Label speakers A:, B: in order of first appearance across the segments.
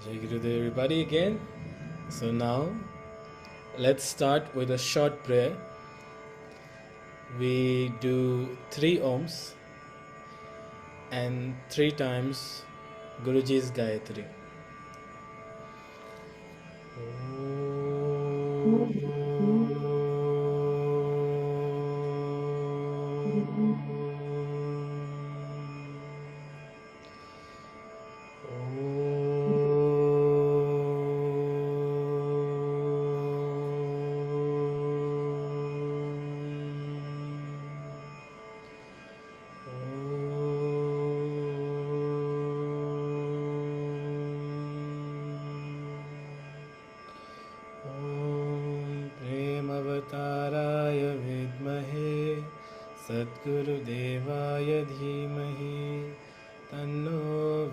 A: Jai Gurudev, everybody again. So now let's start with a short prayer. We do 3 Oms and 3 times Guruji's Gayatri. प्रेमवताराय विद्महे सद्गुरुदेवाय धीमहि तन्नो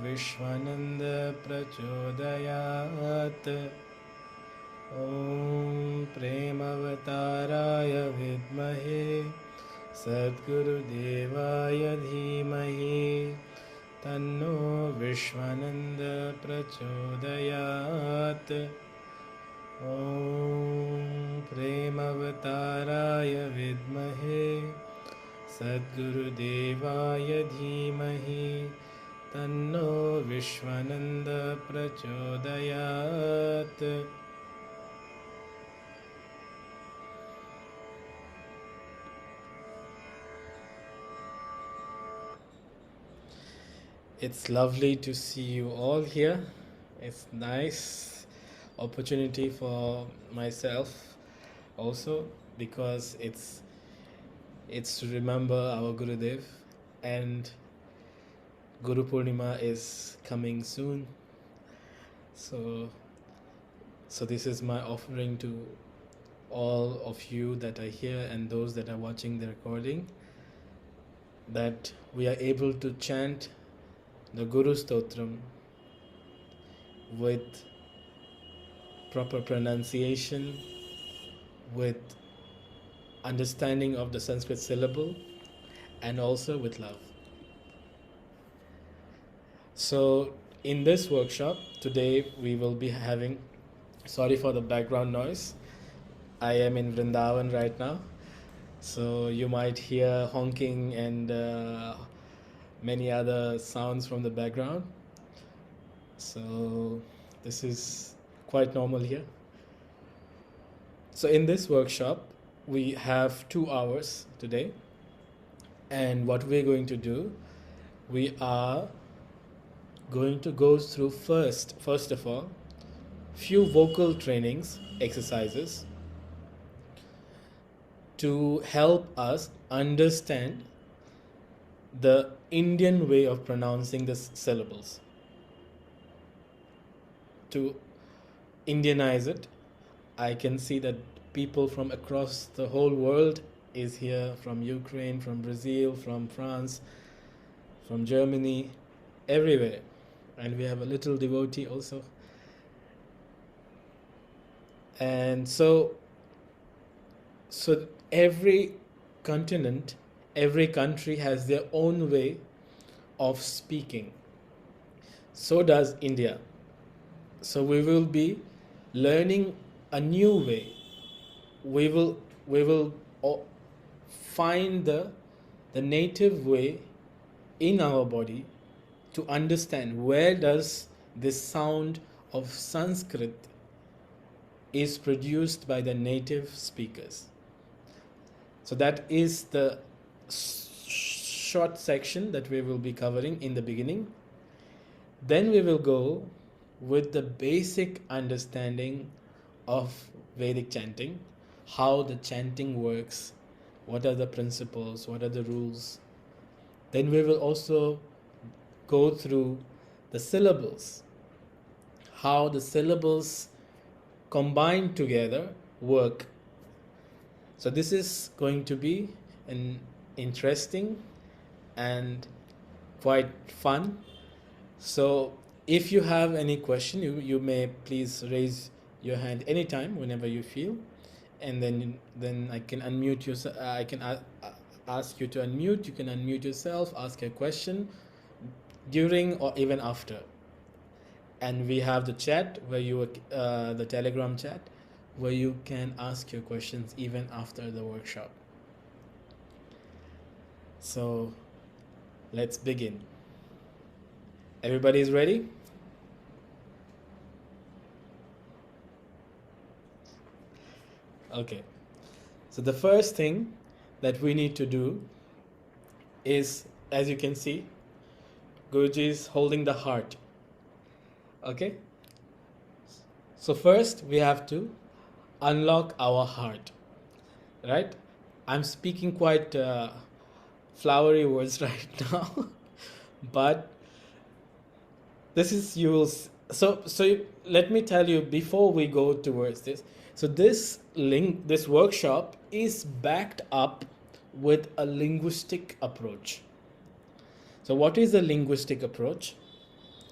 A: विश्वानन्द प्रचोदयात्। ॐ प्रेमवताराय विद्महे सद्गुरुदेवाय धीमहि तन्नो विश्वानन्द प्रचोदयात्। ॐ प्रेमवताराय विद्महे सद्गुरुदेवाय धीमहि तन्नो विश्वानन्द प्रचोदयात्। It's lovely to see you all here. It's nice opportunity for myself also, because it's to remember our Gurudev, and Guru Purnima is coming soon. So this is my offering to all of you that are here and those that are watching the recording, that we are able to chant the GuruStotram with proper pronunciation, with understanding of the Sanskrit syllable, and also with love. So in this workshop today we will be having, sorry for the background noise, I am in Vrindavan right now, so you might hear honking and many other sounds from the background. So this is quite normal here. So in this workshop we have 2 hours today, and what we're going to do, we are going to go through first of all few vocal trainings exercises to help us understand the Indian way of pronouncing the syllables, to Indianize it. I can see that people from across the whole world is here, from Ukraine, from Brazil, from France, from Germany, everywhere. And we have a little devotee also. And so every continent, every country has their own way of speaking. So does India. So we will be learning a new way. We will find the native way in our body to understand where does this sound of Sanskrit is produced by the native speakers. So that is the short section that we will be covering in the beginning. Then we will go with the basic understanding of Vedic chanting, how the chanting works, what are the principles, what are the rules. Then we will also go through the syllables, how the syllables combined together work. So this is going to be an interesting and quite fun. So if you have any question, you may please raise your hand anytime, whenever you feel, and then I can unmute you. I can ask you to unmute. You can unmute yourself, ask a question during or even after. and we have the chat where you the Telegram chat where you can ask your questions even after the workshop. So let's begin. Everybody is ready? Okay. So the first thing that we need to do is, as you can see, Guruji is holding the heart. Okay? So first we have to unlock our heart. Right? I'm speaking quite flowery words right now, but this is let me tell you before we go towards this. So this workshop is backed up with a linguistic approach. So what is a linguistic approach?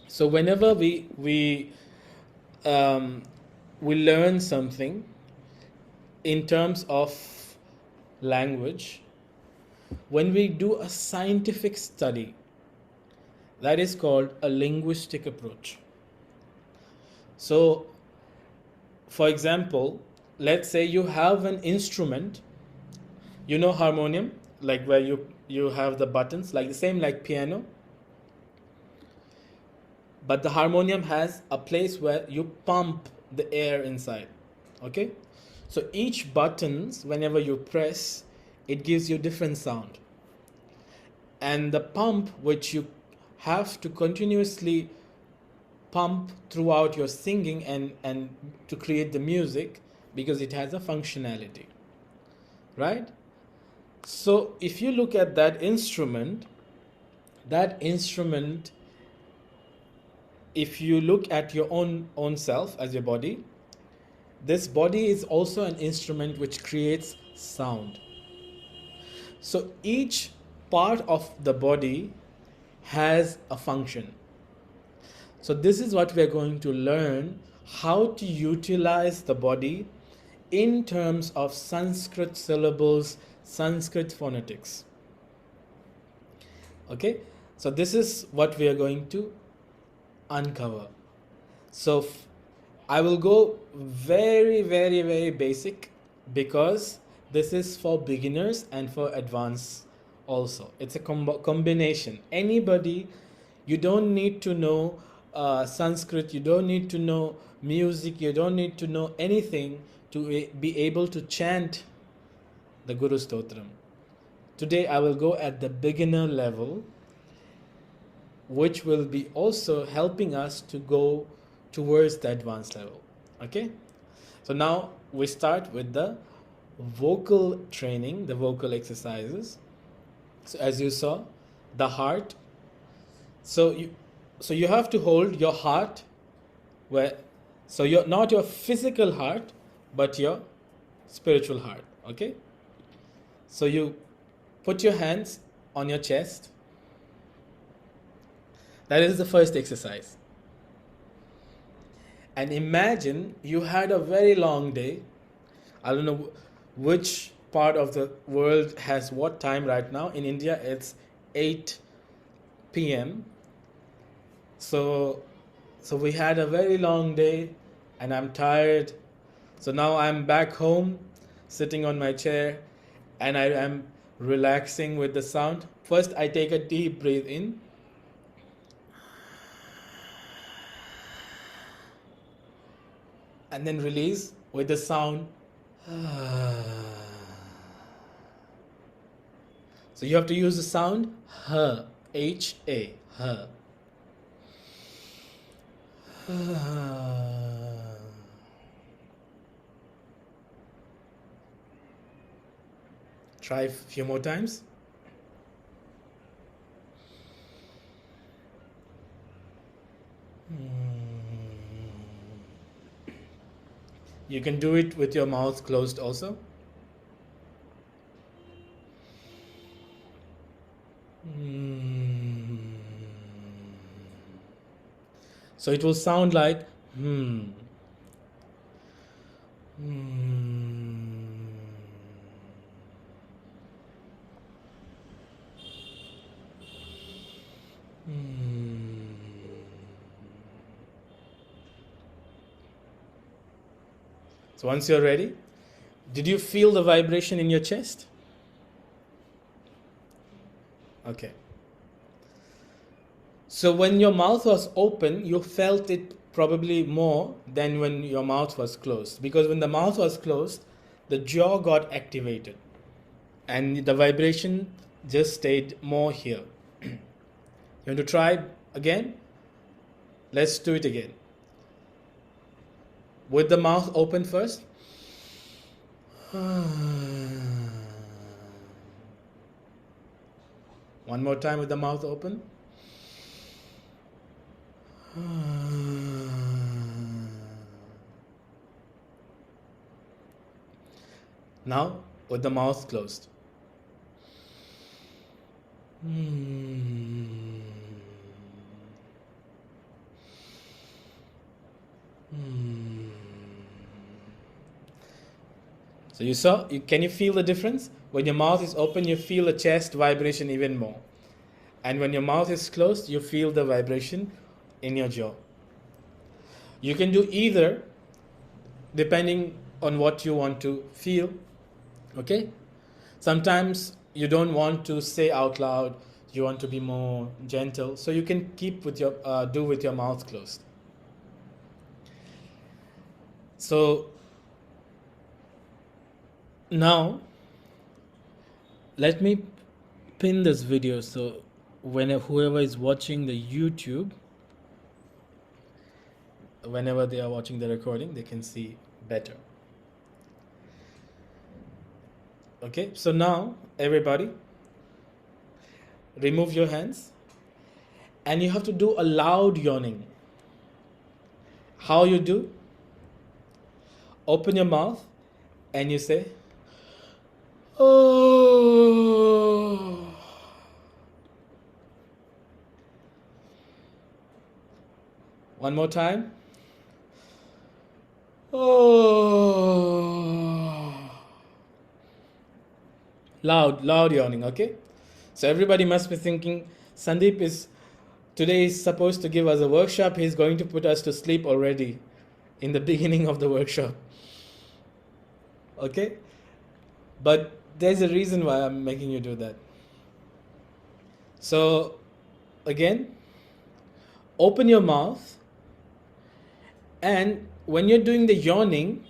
A: So whenever we learn something in terms of language, when we do a scientific study, that is called a linguistic approach. So, for example, let's say you have an instrument, you know harmonium, like where you have the buttons, like the same like piano. But the harmonium has a place where you pump the air inside. Okay? So each buttons, whenever you press, it gives you different sound. And the pump, which you have to continuously pump throughout your singing and to create the music, because it has a functionality. Right? So if you look at that instrument, if you look at your own self as your body, this body is also an instrument which creates sound. So each part of the body has a function. So this is what we are going to learn, how to utilize the body in terms of Sanskrit syllables, Sanskrit phonetics. Okay, so this is what we are going to uncover. So I will go very, very, very basic, because this is for beginners and for advanced also. It's a combination. Anybody, you don't need to know Sanskrit, you don't need to know music, you don't need to know anything to be able to chant the GuruStotram. Today I will go at the beginner level, which will be also helping us to go towards the advanced level. Okay? So now we start with the vocal training, the vocal exercises. So as you saw, the heart. So you have to hold your heart where, so you're not your physical heart, but your spiritual heart. Okay? So you put your hands on your chest. That is the first exercise. And imagine you had a very long day. I don't know which part of the world has what time right now. In India, it's 8 p.m. So we had a very long day and I'm tired. So now I'm back home, sitting on my chair, and I am relaxing with the sound. First, I take a deep breath in. And then release with the sound. So you have to use the sound H-A, ha. Try a few more times. You can do it with your mouth closed also. So it will sound like So once you're ready, did you feel the vibration in your chest? Okay. So when your mouth was open, you felt it probably more than when your mouth was closed. Because when the mouth was closed, the jaw got activated. And the vibration just stayed more here. You want to try it again? Let's do it again. With the mouth open first. One more time with the mouth open. Now with the mouth closed. So you saw, can you feel the difference? When your mouth is open, you feel the chest vibration even more. And when your mouth is closed, you feel the vibration in your jaw. You can do either depending on what you want to feel. Okay? Sometimes you don't want to say out loud, you want to be more gentle, so you can keep with your do with your mouth closed. So now let me pin this video so whoever is watching the YouTube, whenever they are watching the recording, they can see better. Okay, so now everybody remove your hands and you have to do a loud yawning. How you do? Open your mouth and you say, oh. One more time. Oh. Loud yawning, okay? So everybody must be thinking, Sandeep today is supposed to give us a workshop. He's going to put us to sleep already in the beginning of the workshop. Okay? But there's a reason why I'm making you do that. So, again, open your mouth, and when you're doing the yawning,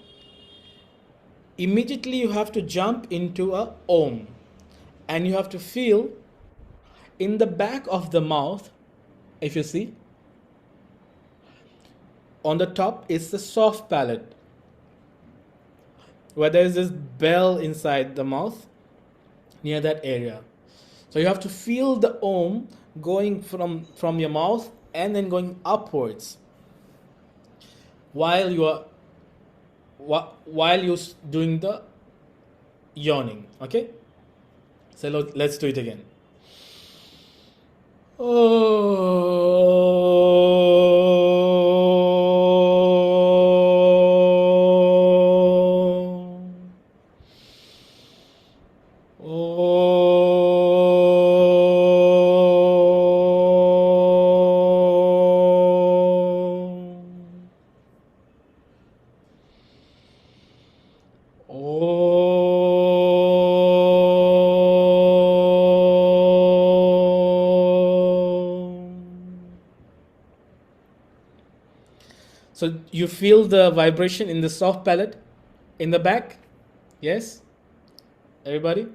A: immediately you have to jump into a Om, and you have to feel in the back of the mouth, if you see, on the top is the soft palate, where there is this bell inside the mouth, near that area. So you have to feel the Om going from your mouth and then going upwards while you're doing the yawning. Okay? So let's do it again. So you feel the vibration in the soft palate in the back? Yes? Everybody?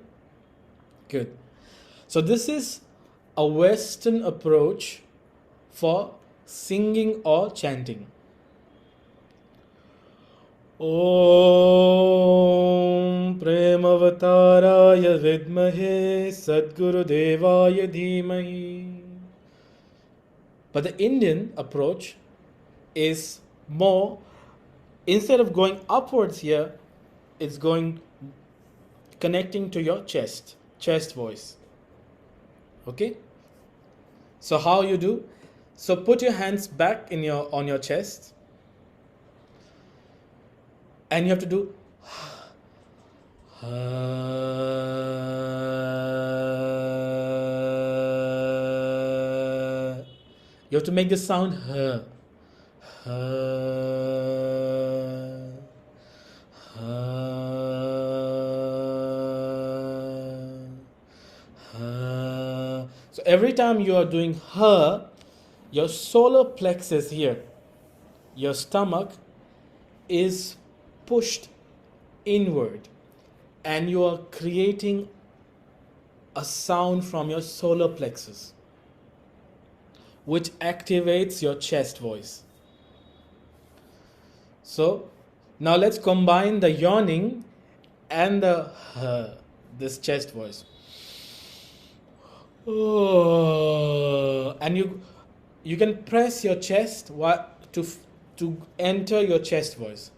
A: Good. So this is a Western approach for singing or chanting. Om Premavatārāya vidmahe Sadgurudevāya dhīmahi. But the Indian approach is more, instead of going upwards here, it's going connecting to your chest voice. Okay? So how you do? So put your hands back on your chest, and you have to do you have to make the sound every time you are doing her, your solar plexus here, your stomach, is pushed inward, and you are creating a sound from your solar plexus, which activates your chest voice. So now let's combine the yawning and the this chest voice. And you can press your chest to enter your chest voice.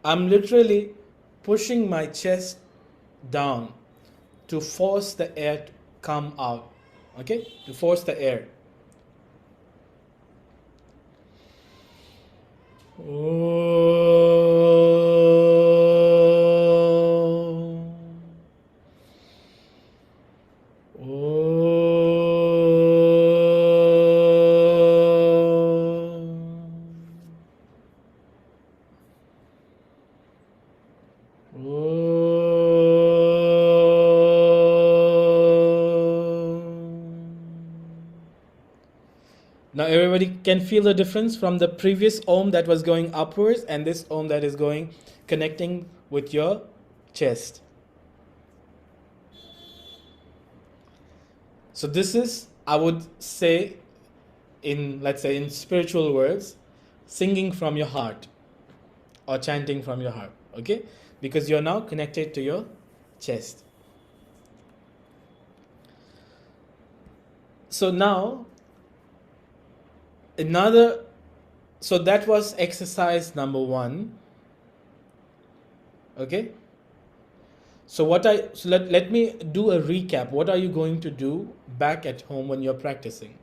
A: I'm literally pushing my chest down to force the air to come out. Okay? To force the air. Now everybody can feel the difference from the previous Om that was going upwards and this Om that is going connecting with your chest. So this is, I would say, let's say in spiritual words, singing from your heart or chanting from your heart, okay? Because you're now connected to your chest. So now, so that was exercise number 1. Okay? So let me do a recap. What are you going to do back at home when you're practicing?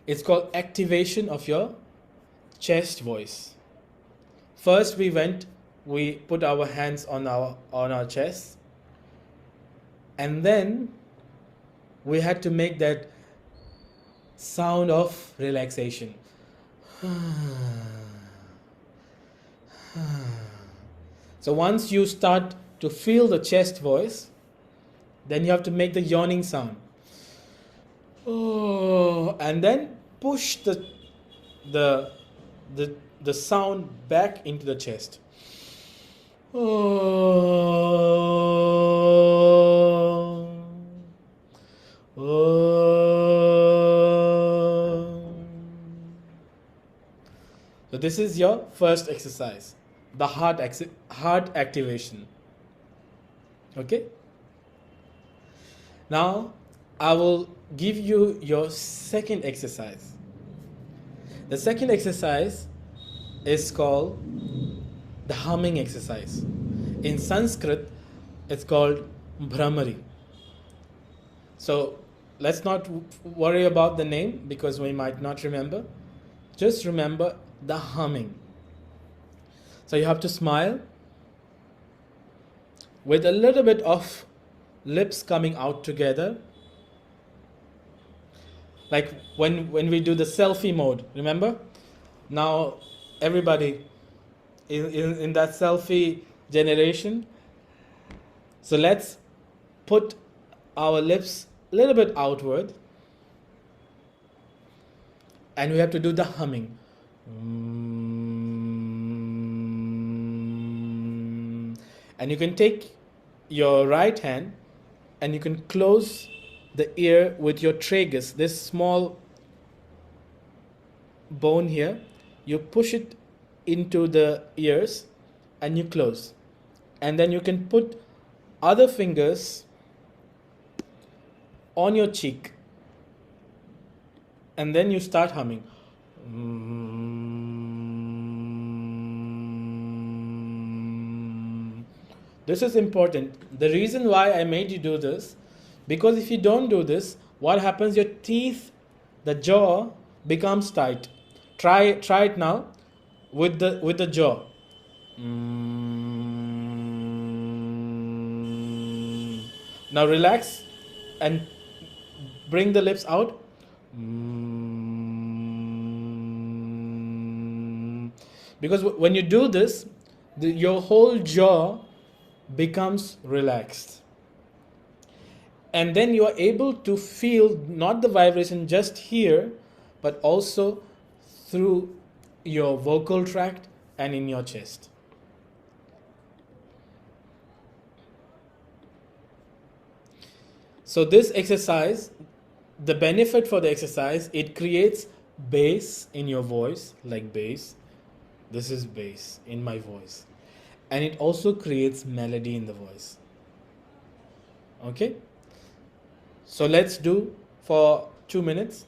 A: It's called activation of your chest voice. First we put our hands on our chest, and then we had to make that sound of relaxation. So once you start to feel the chest voice, then you have to make the yawning sound. And then push the sound back into the chest. So this is your first exercise, the heart activation. Okay? Now, I will give you your second exercise. The second exercise is called the humming exercise. In Sanskrit, it's called Bhramari. So, let's not worry about the name because we might not remember. Just remember the humming. So you have to smile with a little bit of lips coming out together. Like when we do the selfie mode, remember? Now everybody in that selfie generation. So let's put our lips a little bit outward. And we have to do the humming. And you can take your right hand and you can close the ear with your tragus, this small bone here. You push it into the ears and you close. And then you can put other fingers on your cheek. And then you start humming. This is important. The reason why I made you do this, because if you don't do this, what happens? Your teeth, the jaw becomes tight. Try it now with the jaw. Now relax and bring the lips out. Because when you do this, your whole jaw becomes relaxed. And then you are able to feel not the vibration just here, but also through your vocal tract and in your chest. So this exercise, the benefit for the exercise, it creates bass in your voice, like bass. This is bass in my voice. And it also creates melody in the voice. Okay? So let's do for 2 minutes.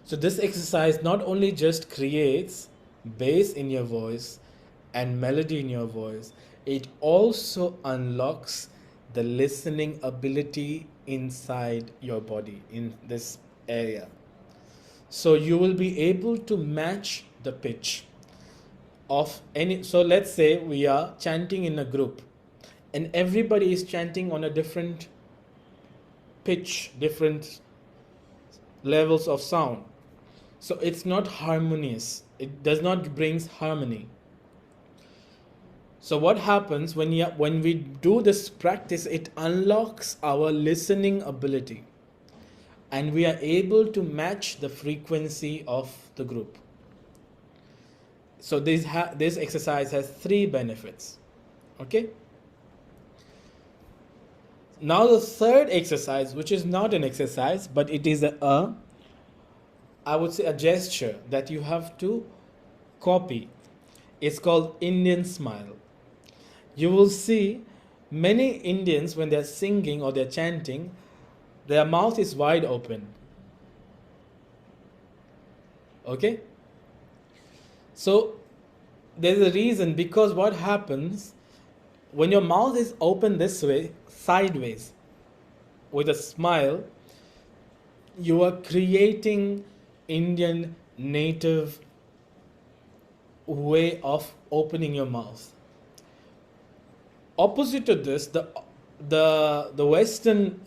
A: So this exercise not only just creates bass in your voice and melody in your voice, it also unlocks the listening ability inside your body in this area. So you will be able to match the pitch of any. So let's say we are chanting in a group and everybody is chanting on a different pitch, different levels of sound. So it's not harmonious. It does not bring harmony. So what happens when we do this practice, it unlocks our listening ability. And we are able to match the frequency of the group. So this exercise has 3 benefits. Okay? Now the third exercise, which is not an exercise, but it is I would say a gesture that you have to copy. It's called Indian smile. You will see many Indians when they're singing or they're chanting, their mouth is wide open. Okay? So there's a reason, because what happens when your mouth is open this way, sideways, with a smile, you are creating Indian native way of opening your mouth. Opposite to this, the Western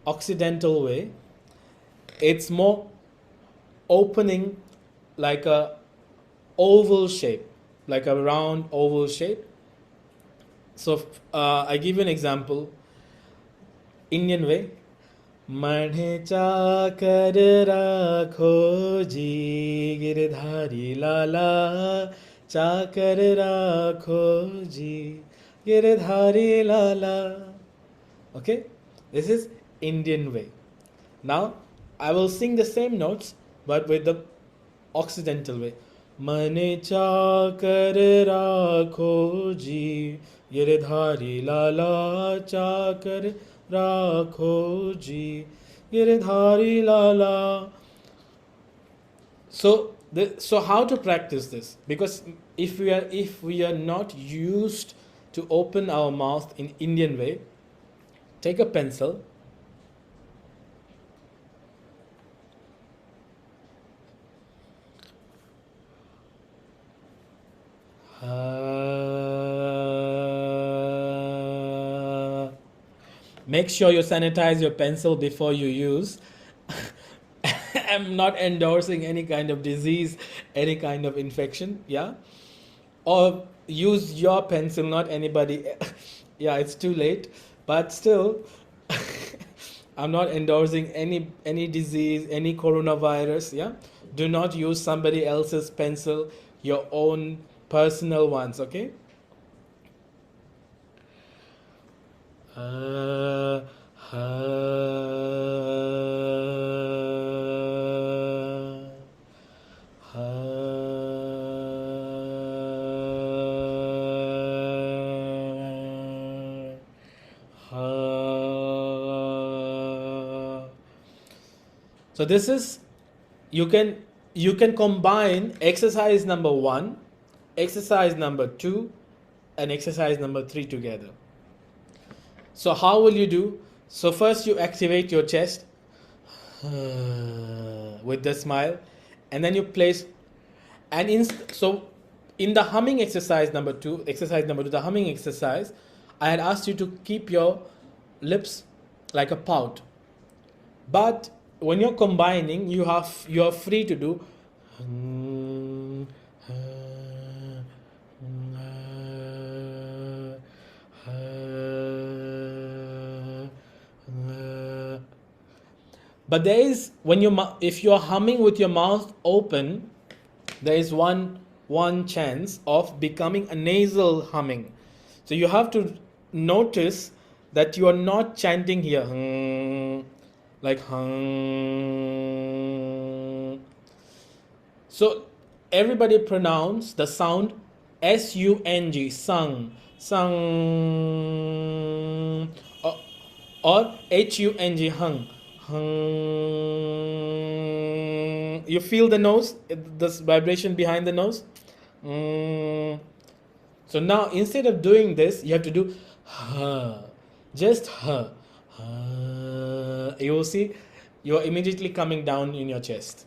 A: Occidental way, it's more opening like a oval shape, like a round oval shape. So I give you an example. Indian way. मढ़े चाकर राखो जी गिरधारी लाला चाकर राखो जी गिरधारी लाला. Okay, this is Indian way. Now I will sing the same notes but with the Occidental way. मने चाकर राखो जी गिरधारी लाला चाकर राखो जी गिरधारी लाला. So how to practice this? Because if we are not used to open our mouth in Indian way, take a pencil, make sure you sanitize your pencil before you use. I'm not endorsing any kind of disease, any kind of infection, yeah. or use your pencil, not anybody. Yeah, it's too late, but still, I'm not endorsing any disease, any coronavirus. Yeah, do not use somebody else's pencil, your own personal ones. Okay. Uh, so this is, you can combine exercise number 1, exercise number 2, and exercise number 3 together. So how will you do? So first you activate your chest with the smile, and then you place, so in the humming exercise number 2, the humming exercise, I had asked you to keep your lips like a pout. But when you're combining, you are free to do but there is, if you're humming with your mouth open, there is one chance of becoming a nasal humming. So you have to notice that you are not chanting here like so everybody pronounce the sound S-U-N-G, sung, or H-U-N-G, hung. You feel the nose, this vibration behind the nose. So now instead of doing this, you have to do just you will see you're immediately coming down in your chest.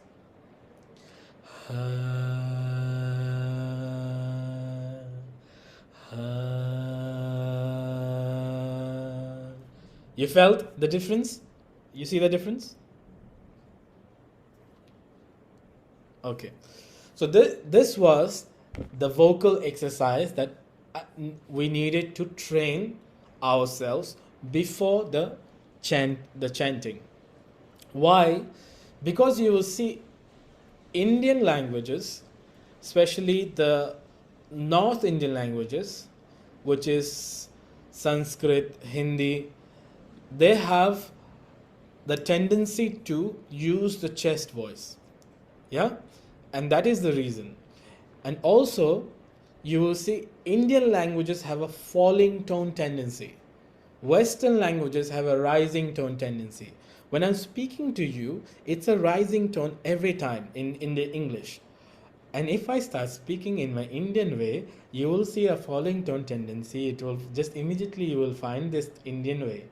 A: You felt the difference? You see the difference? Okay. So this was the vocal exercise that we needed to train ourselves before the chanting. Why? Because you will see Indian languages, especially the North Indian languages, which is Sanskrit, Hindi, they have the tendency to use the chest voice. Yeah? And that is the reason. And also, you will see Indian languages have a falling tone tendency. Western languages have a rising tone tendency. When I'm speaking to you, it's a rising tone every time in the English. And if I start speaking in my Indian way, you will see a falling tone tendency. It will just immediately, you will find this Indian way.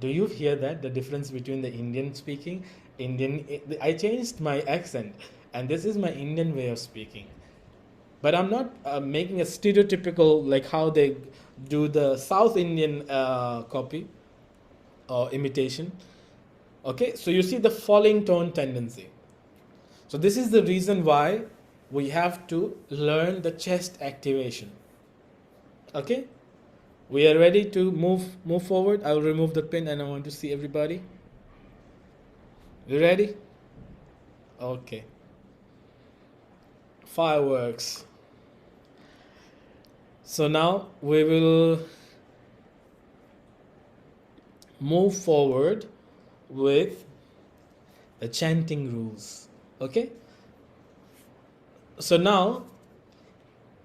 A: Do you hear that? The difference between the Indian speaking, I changed my accent, and this is my Indian way of speaking. But I'm not making a stereotypical, like how they do the South Indian copy or imitation. Okay, so you see the falling tone tendency. So this is the reason why we have to learn the chest activation. Okay, we are ready to move forward. I will remove the pin and I want to see everybody. You ready? Okay. Fireworks. So now we will move forward with the chanting rules. Okay? So now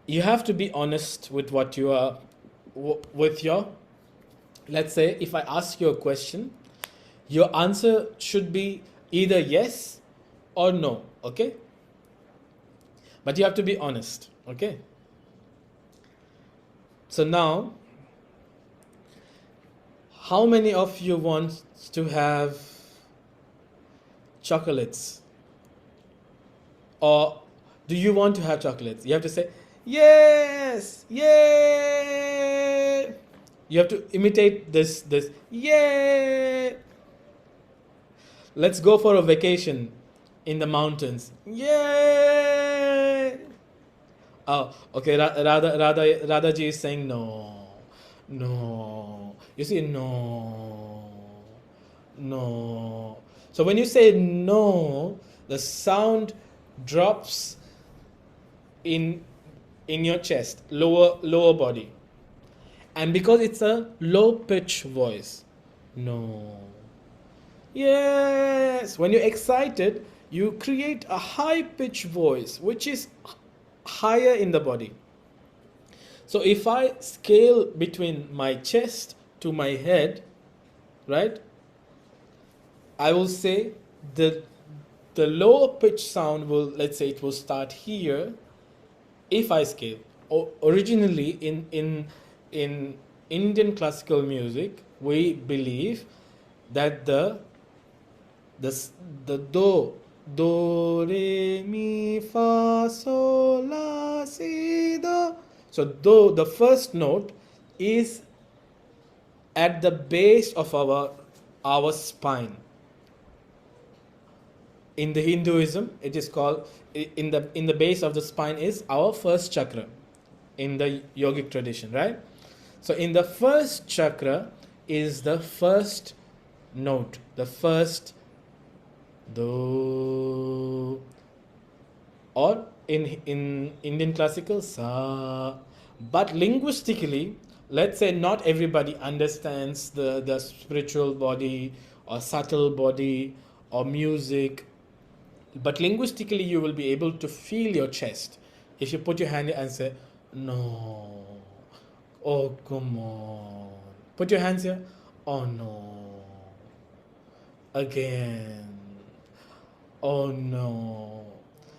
A: you have to be honest with what you are, with your, let's say if I ask you a question, your answer should be either yes or no. Okay? But you have to be honest. Okay? So now, how many of you want to have chocolates? Or do you want to have chocolates? You have to say, yes, yay. You have to imitate this, yay. Let's go for a vacation in the mountains. Yay. Oh, okay. Radha ji is saying no, no. You see, no, no. So when you say no, the sound drops in your chest, lower body, and because it's a low pitch voice, no. Yes, when you're excited, you create a high pitch voice, which is higher in the body. So if I scale between my chest to my head, right, I will say the lower pitch sound will, let's say it will start here if I scale. Originally in Indian classical music, we believe that the do re mi fa sol la si do. So do, the first note, is at the base of our spine. In the Hinduism, it is called, in the base of the spine is our first chakra in the yogic tradition, right? So in the first chakra is the first note, the first do, or in Indian classical sa. But linguistically, let's say not everybody understands the spiritual body or subtle body or music, but linguistically you will be able to feel your chest. If you put your hand here and say no, oh come on, put your hands here, oh no, again, oh no.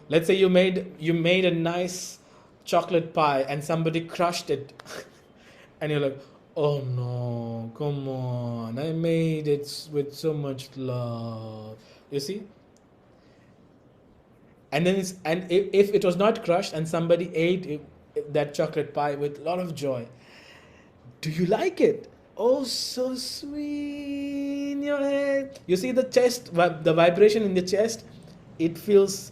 A: Let's say you made a nice chocolate pie and somebody crushed it and you're like, oh no, come on, I made it with so much love. You see? And then if it was not crushed and somebody ate that chocolate pie with a lot of joy, do you like it? Oh, so sweet in your head. You see the chest, the vibration in the chest, it feels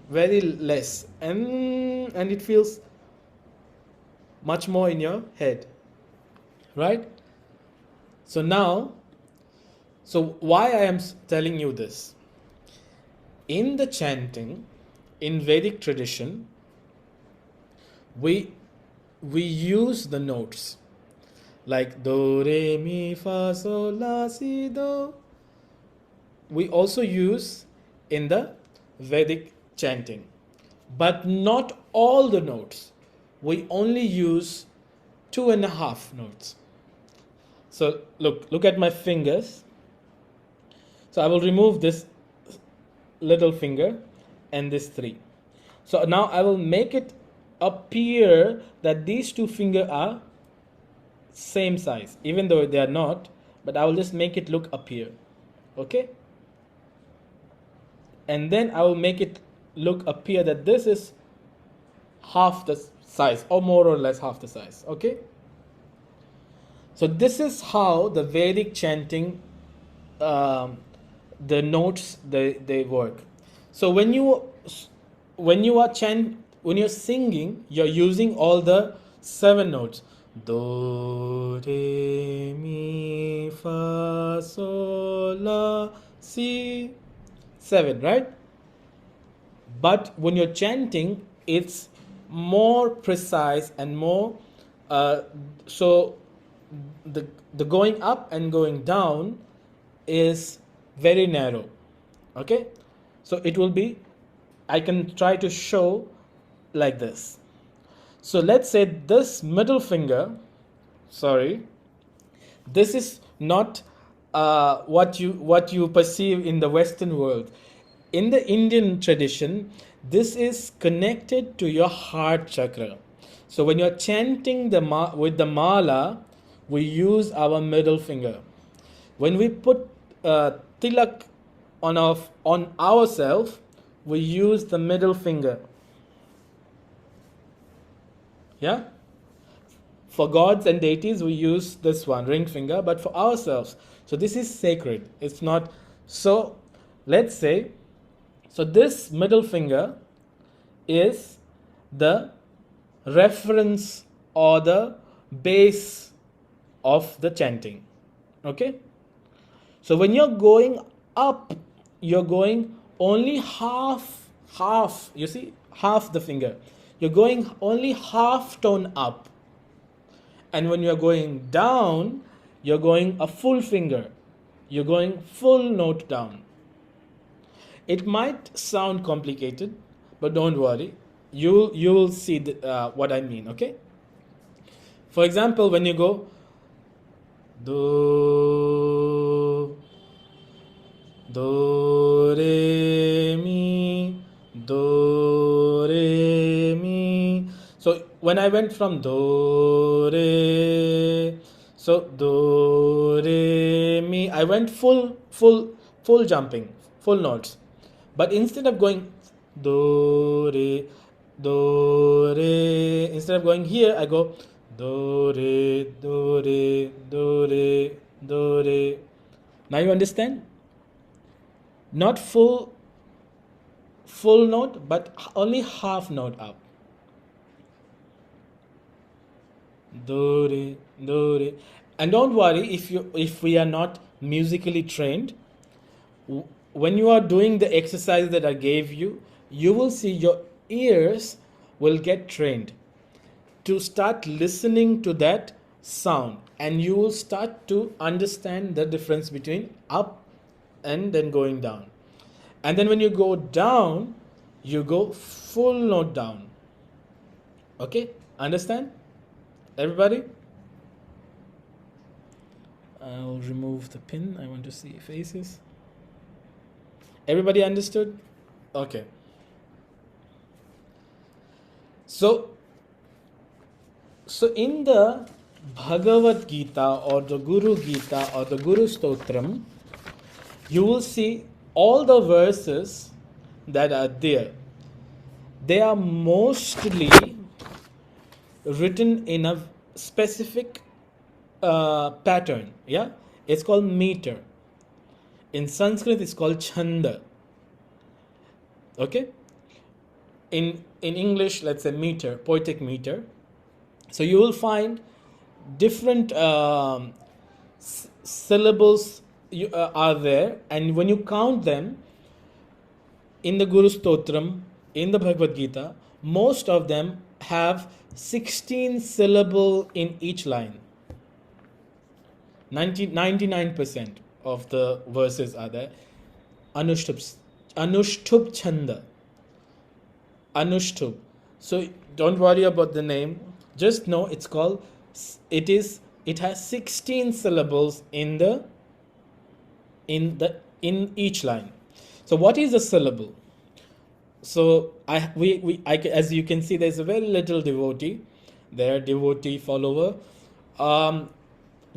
A: very less, and it feels much more in your head, right? So now, so why I am telling you this? In the chanting, in Vedic tradition, we use the notes like do, re, mi, fa, sol, la, si, do. We also use in the Vedic chanting, but not all the notes. We only use 2.5 notes. So look at my fingers. So I will remove this little finger and this 3. So now I will make it appear that these 2 fingers are same size, even though they are not, but I will just make it appear. Okay? And then I will make it appear that this is half the size, or more or less half the size. Okay? So this is how the Vedic chanting, the notes, they work. So when you're singing, you're using all the 7 notes. Do, re, mi, fa, sol, la, si. 7, right? But when you're chanting, it's more precise and more, so the going up and going down is very narrow. Okay? So it will be, I can try to show like this. So let's say this middle finger, this is not what you perceive in the Western world. In the Indian tradition, this is connected to your heart chakra. So when you're chanting with the mala, we use our middle finger. When we put tilak on ourselves, we use the middle finger. Yeah? For gods and deities, we use this one, ring finger, but for ourselves. So this is sacred. It's not. So let's say, so this middle finger is the reference or the base of the chanting. Okay? So when you're going up, you're going only half, you see, half the finger. You're going only half tone up. And when you're going down, you're going a full finger. You're going full note down. It might sound complicated, but don't worry. You will see what I mean, okay? For example, when you go do, do, re, mi, do, re, mi. So when I went from do, re, so do, re, mi, I went full jumping, full notes. But instead of going do, re, instead of going here, I go do, re, do, re, do, re, do, re. Now you understand? Not full note, but only half note up. Do, re, do, re. And don't worry if we are not musically trained. When you are doing the exercise that I gave you, you will see your ears will get trained to start listening to that sound, and you will start to understand the difference between up and then going down. And then when you go down, you go full note down. Okay? Understand? Everybody? I'll remove the pin. I want to see faces. Everybody understood? Okay. So in the Bhagavad Gita or the Guru Gita or the GuruStotram, you will see all the verses that are there. They are mostly written in a specific pattern. Yeah, it's called meter. In Sanskrit, it's called chanda. Okay? In English, let's say meter, poetic meter. So you will find different syllables are there, and when you count them in the GuruStotram, in the Bhagavad Gita, most of them have 16 syllables in each line. 99% of the verses are there. Anushtup Chanda. Anushtup. So don't worry about the name. Just know it has 16 syllables in each line. So what is a syllable? So as you can see, there's a very little devotee follower.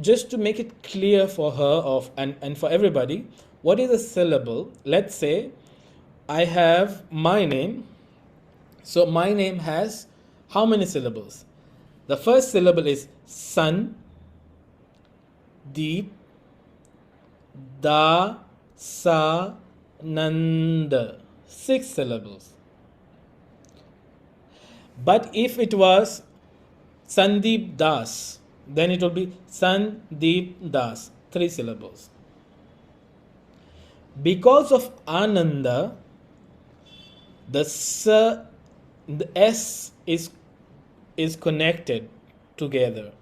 A: Just to make it clear for her and for everybody, what is a syllable? Let's say I have my name. So my name has how many syllables? The first syllable is San, Deep, Da, Sa, Nanda. 6 syllables. But if it was Sandeep Das, then it will be Sandeep Das. 3 syllables. Because of Ananda, the S is connected together.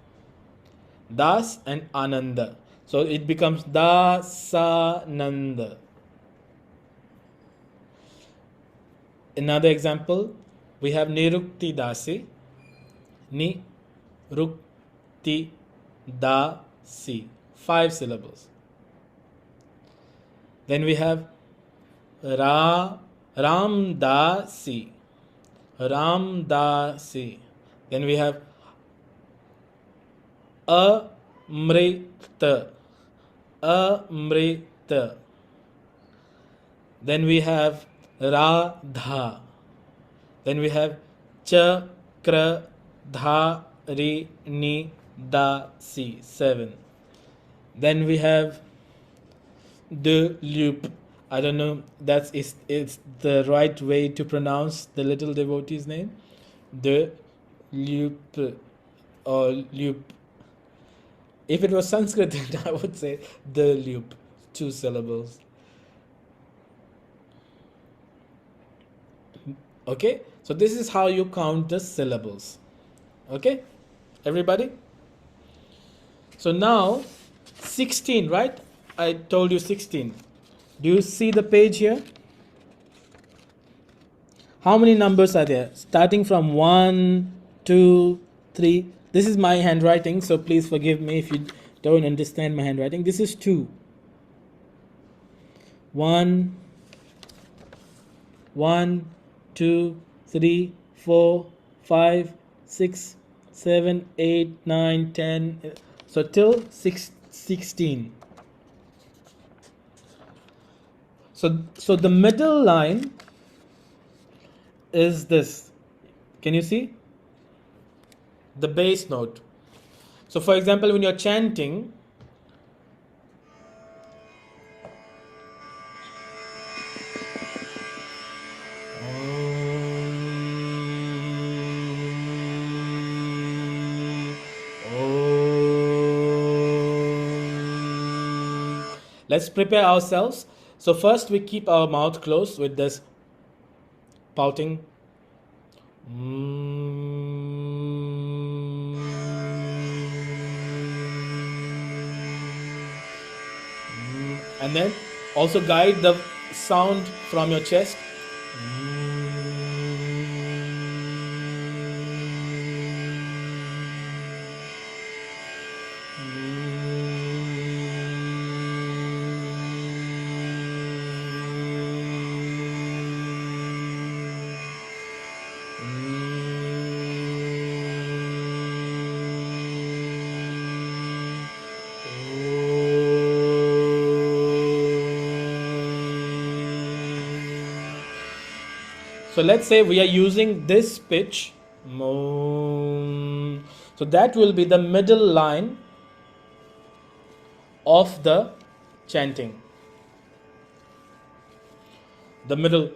A: Das and Ananda. So it becomes Dasananda. Another example, we have Nirukti Dasi. Nirukti Dasi. 5 syllables. Then we have Ramdasi. Ramdasi. Then we have Amrita. Amrita. Then we have Radha. Then we have Chakradharini Dasi. 7. Then we have the loop. I don't know it's the right way to pronounce the little devotee's name. The loop, or loop. If it was Sanskrit, then I would say the loop, 2 syllables. Okay, so this is how you count the syllables. Okay, everybody? So now 16, right? I told you 16. Do you see the page here? How many numbers are there? Starting from 1, 2, 3. This is my handwriting, so please forgive me if you don't understand my handwriting. This is 2. 1, 1, 2, 3, 4, 5, 6, 7, 8, 9, 10. So till 16. So the middle line is this. Can you see? The bass note. So for example, when you're chanting, let's prepare ourselves. So first we keep our mouth closed with this pouting. And then also guide the sound from your chest. So let's say we are using this pitch. So that will be the middle line of the chanting. The middle.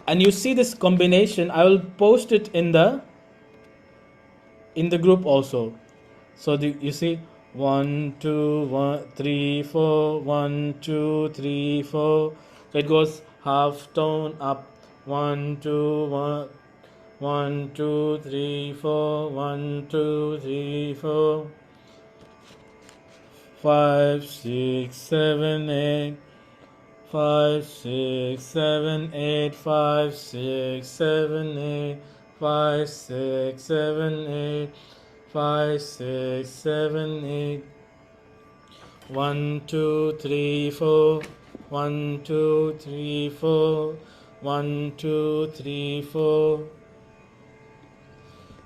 A: And you see this combination. I will post it in the group also. So you see 1, 2, 1, 3, 4, 1, 2, 3, 4. So it goes half tone up. 1, 2, 1, 1, 2, 3, 4, 1, 2, 3, 4, 5, 6, 7, 8, 5, 6, 7, 8, 5, 6, 7, 8, 5, 6, 7, 8, 5, 6, 7, 8. 1, 2, 3, 4. 1, 2, 3, 4. 1, 2, 3, 4.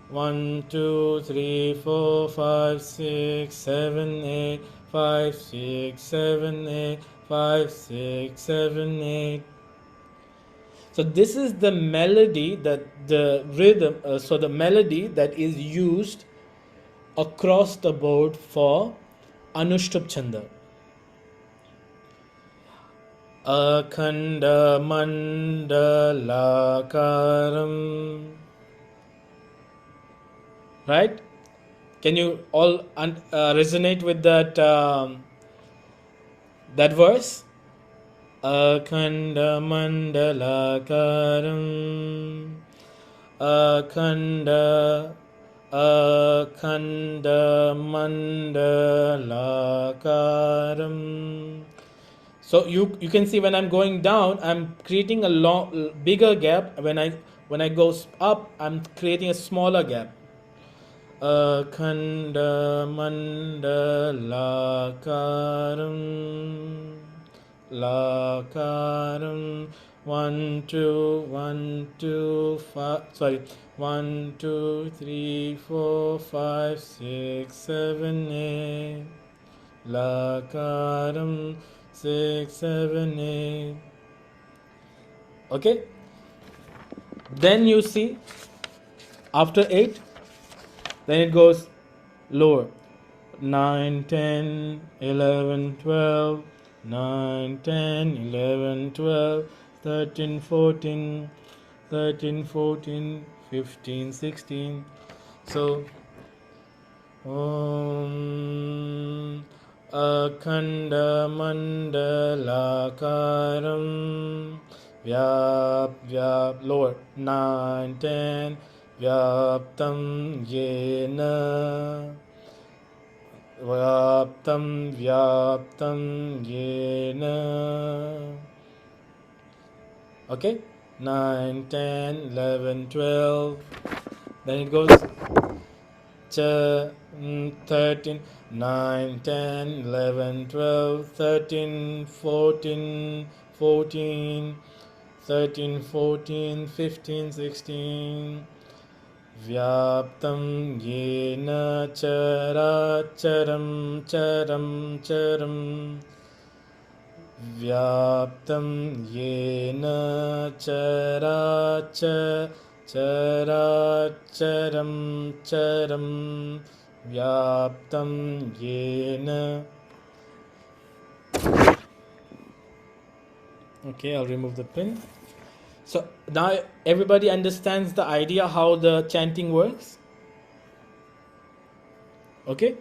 A: 1, 2, 3, 4, 5, 6, 7, 8. 5, 6, 7, 8. 5, 6, 7, 8. So this is the melody, that the rhythm, so the melody that is used across the board for Anushtup Chanda. Akhanda Mandalakaram. Right? Can you all resonate with that that verse? Akhanda Mandalakaram. Akhanda Mandalakaram. So you can see when I'm going down, I'm creating a bigger gap. When I go up, I'm creating a smaller gap. Akhanda Mandalakaram. Lakaram. 1, 2, 1, 2, 5. Sorry. 1, 2, 3, 4, 5, 6, 7, 8. Lakaram. 6, 7, 8. Okay. Then you see after 8, then it goes lower. 9, 10, 11, 12, 9, 10, 11, 12, 13, 14, 13, 14, 15, 16. So, Om Akhanda Mandalakaram Vyap lower 9, 10 Vyaptam Yena Vyaptam Yena. Okay, 9, 10, 11, 12. Then it goes 13, 9, 10, 11, 12, 13, 14, 14, 13, 14, 15, 16. Vyaptam yena characharam charam charam. Vyaptam yena characharam charam. Vyaptam yena. Okay, I'll remove the pin. So now everybody understands the idea how the chanting works. Okay,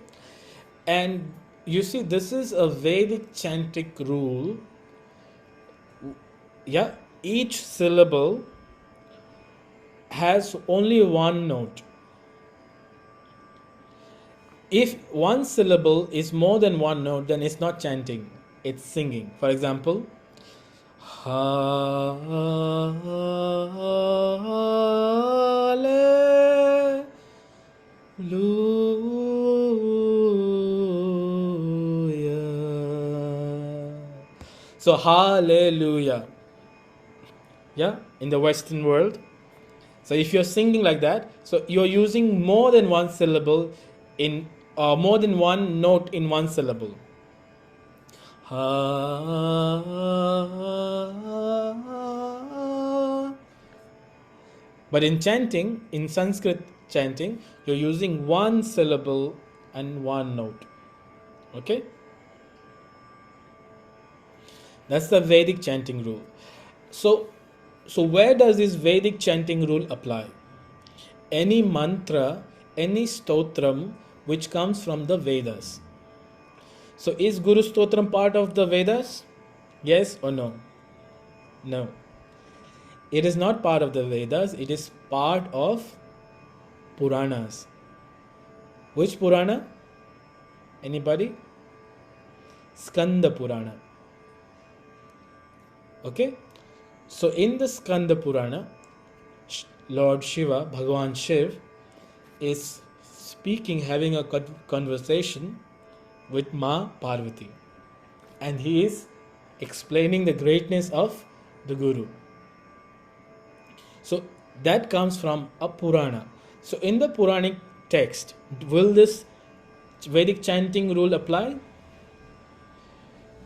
A: and you see, this is a Vedic chantic rule. Yeah, each syllable has only one note. If one syllable is more than one note, then it's not chanting, it's singing. For example, Hallelujah. So hallelujah. Yeah, in the Western world. So if you're singing like that, so you're using more than one syllable in more than one note in one syllable. But in chanting, in Sanskrit chanting, you're using one syllable and one note. Okay? That's the Vedic chanting rule. So where does this Vedic chanting rule apply? Any mantra, any stotram which comes from the Vedas. So is GuruStotram part of the Vedas? Yes or no? No. It is not part of the Vedas, it is part of Puranas. Which Purana? Anybody? Skanda Purana. Okay? So in the Skanda Purana, Lord Shiva, Bhagavan Shiv, is speaking, having a conversation with Ma Parvati. And he is explaining the greatness of the Guru. So that comes from a Purana. So in the Puranic text, will this Vedic chanting rule apply?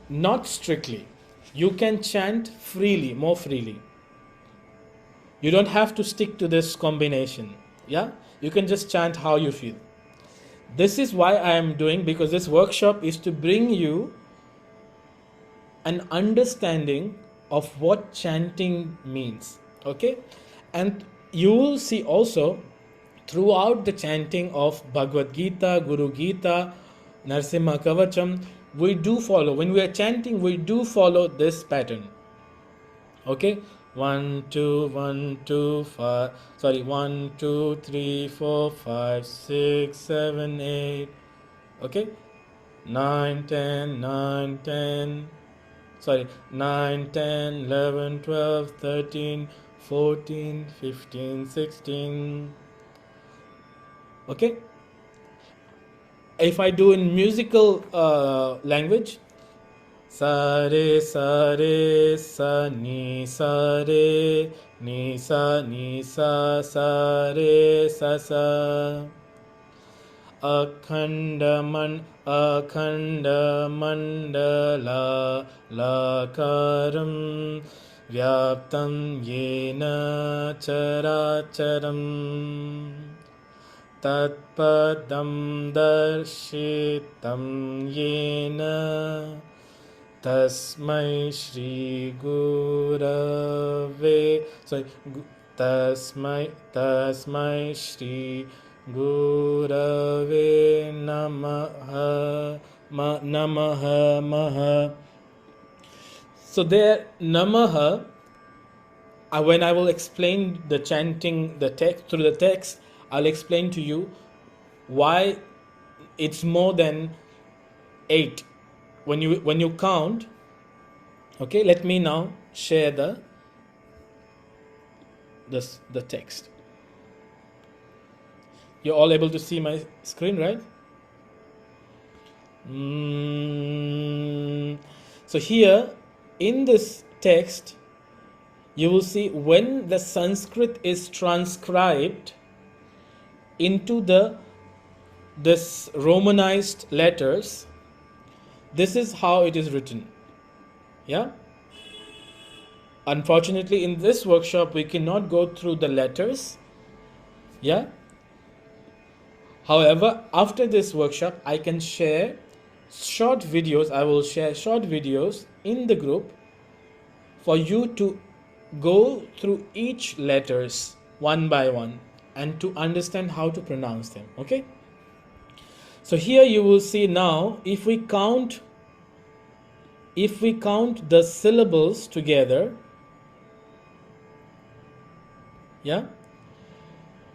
A: Not strictly. You can chant freely, more freely. You don't have to stick to this combination. Yeah? You can just chant how you feel. This is why I am doing, because this workshop is to bring you an understanding of what chanting means. Okay? And you will see also throughout the chanting of Bhagavad Gita, Guru Gita, Narsimha Kavacham, we do follow, when we are chanting, we do follow this pattern. Okay? 1, 2, 1, 2, 5, 1, 2, 3, 4, 5, 6, 7, 8. Okay? 9, 10, 9, 10. 9, 10, 11, 12, 13, 14, 15, 16. Okay? If I do in musical language, sa re sa re sa ni sa re ni sa sa re sa sa. Akhanda mandala lakaram vyaptam yena characharam tatpadam darshitam yena Tasmai Shri Gurave. Sorry. Tasmai Shri Gurave Namaha. Namaha Maha. So there, Namaha, when I will explain the chanting, the text through the text, I'll explain to you why it's more than 8 when you count. Okay, let me now share the text. You're all able to see my screen, right? So here in this text, you will see when the Sanskrit is transcribed into this Romanized letters, this is how it is written. Yeah. Unfortunately, in this workshop, we cannot go through the letters. Yeah. However, after this workshop, I can share short videos. I will share short videos in the group for you to go through each letters one by one and to understand how to pronounce them. Okay. So here you will see now, if we count the syllables together, yeah.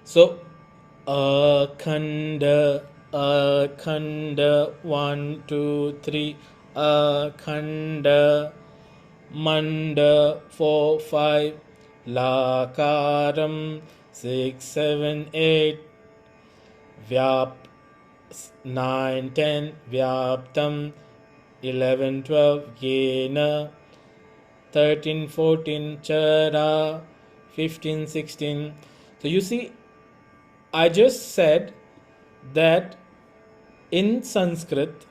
A: So Akhanda, 1, 2, 3, Akhanda, Manda, 4, 5, Lakaram, 6, 7, 8, Vyap, 9, 10, Vyaptam, 11, 12, Yena, 13, 14, Chara, 15, 16. So you see, I just said that in Sanskrit,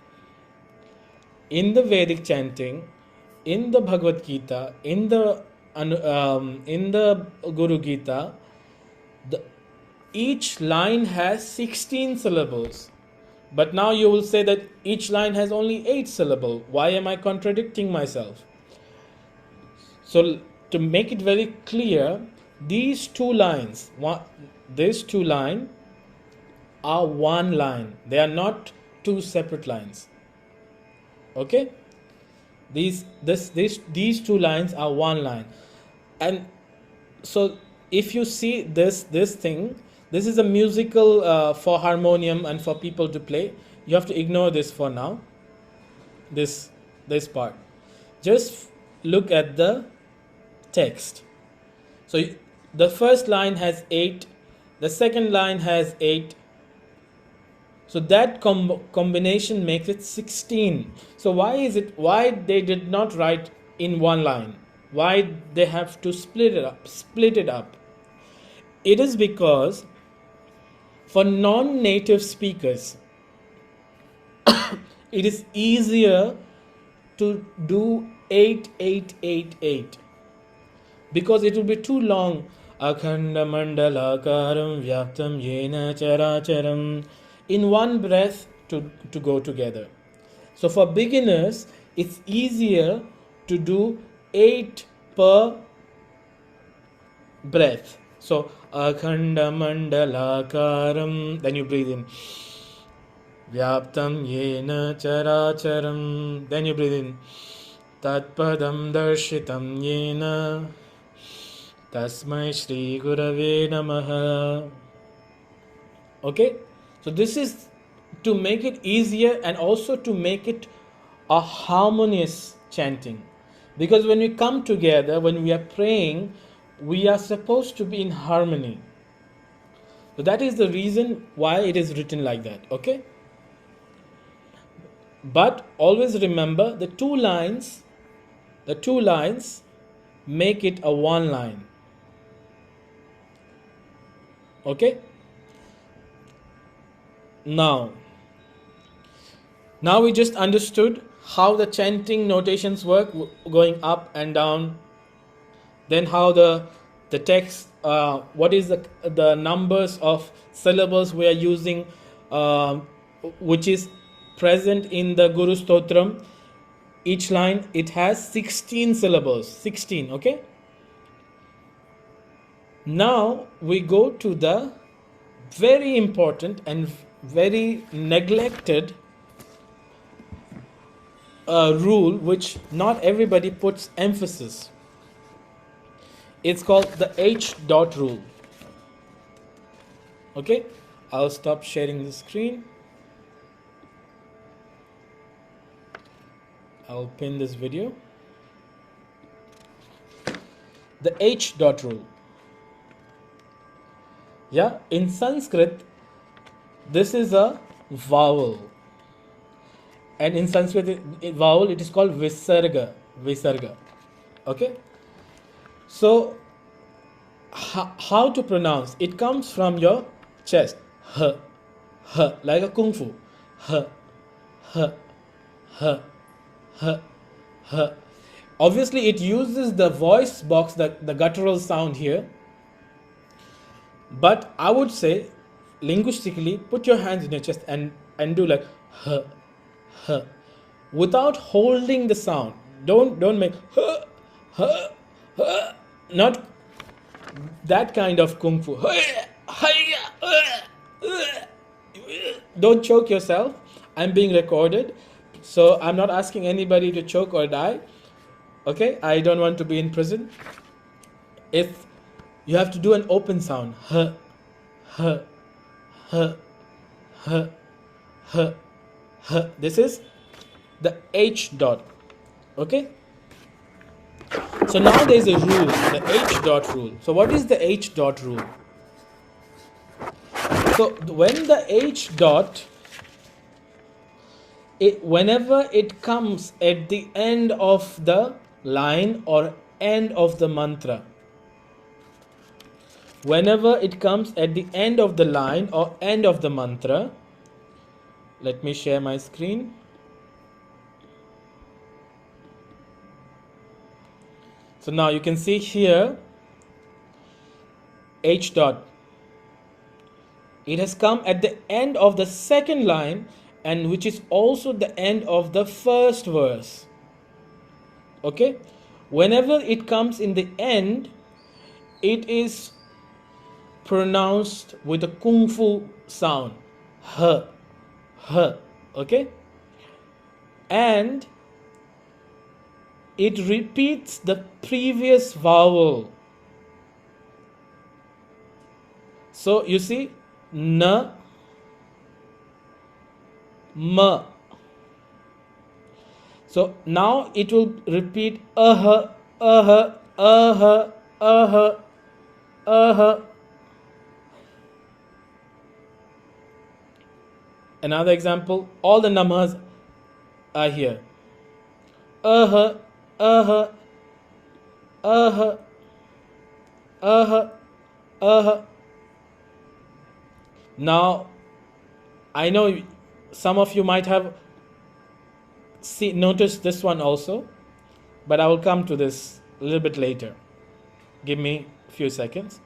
A: in the Vedic chanting, in the Bhagavad Gita, in the Guru Gita, each line has 16 syllables. But now you will say that each line has only 8 syllables. Why am I contradicting myself? So to make it very clear, these two lines are one line. They are not two separate lines. Okay? These two lines are one line. And so if you see this thing, this is a musical for harmonium and for people to play. You have to ignore this for now. This part. Just look at the text. So the first line has 8. The second line has 8. So that combination makes it 16. So why they did not write in one line? Why they have to split it up? It is because for non-native speakers, it is easier to do 8, 8, 8, 8. Because it will be too long. Akhanda mandalakaram vyaptam yena characharam. In one breath to go together. So for beginners, it's easier to do 8 per breath. So Akhanda mandalakaram. Then you breathe in. Vyaptam yena characharam. Then you breathe in. Tatpadam darshitam yena. Tasmai Shri Gurave Namaha. Okay? So this is to make it easier and also to make it a harmonious chanting. Because when we come together, when we are praying, we are supposed to be in harmony. So that is the reason why it is written like that. Okay? But always remember the two lines make it a one line. Okay? Now we just understood how the chanting notations work, going up and down. Then how the text, what is the numbers of syllables we are using, which is present in the GuruStotram. Each line, it has 16 syllables. 16, okay? Now we go to the very important and very neglected rule, which not everybody puts emphasis. It's called the H dot rule. Okay, I'll stop sharing the screen. I'll pin this video. The H dot rule. Yeah, in Sanskrit, this is a vowel. And in Sanskrit, vowel, it is called visarga. Visarga. Okay? So, how to pronounce? It comes from your chest. H, H, like a kung fu. H, H, H, H, H. Obviously, it uses the voice box, the guttural sound here. But I would say, linguistically, put your hands in your chest and do like H, H, without holding the sound. Don't make H, H, H. Not that kind of kung fu. Don't choke yourself. I'm being recorded, so I'm not asking anybody to choke or die. Okay, I don't want to be in prison. If you have to do an open sound, H, H, H, H, H, H. This is the H dot. Okay. So now there is a rule, the H dot rule. So what is the H dot rule? So when the H dot, whenever it comes at the end of the line or end of the mantra, whenever it comes at the end of the line or end of the mantra, let me share my screen. So now you can see here H dot. It has come at the end of the second line, and which is also the end of the first verse. Okay? Whenever it comes in the end, it is pronounced with a kung fu sound. H, H. Okay? And it repeats the previous vowel. So you see, N, M. So now it will repeat Another example, all the numbers are here. Now, I know some of you might have noticed this one also, but I will come to this a little bit later. Give me a few seconds.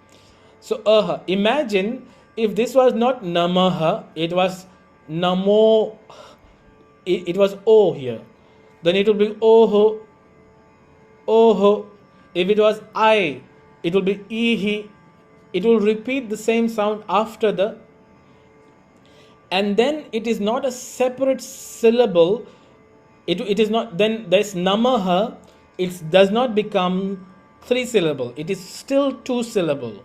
A: So, imagine if this was not Namaha, it was Namo, it was O here. Then it will be Oho, Oho. If it was I, it will be Ihi. It will repeat the same sound after the, and then it is not a separate syllable. It is not, then there's Namaha, it does not become 3 syllable. It is still 2 syllable.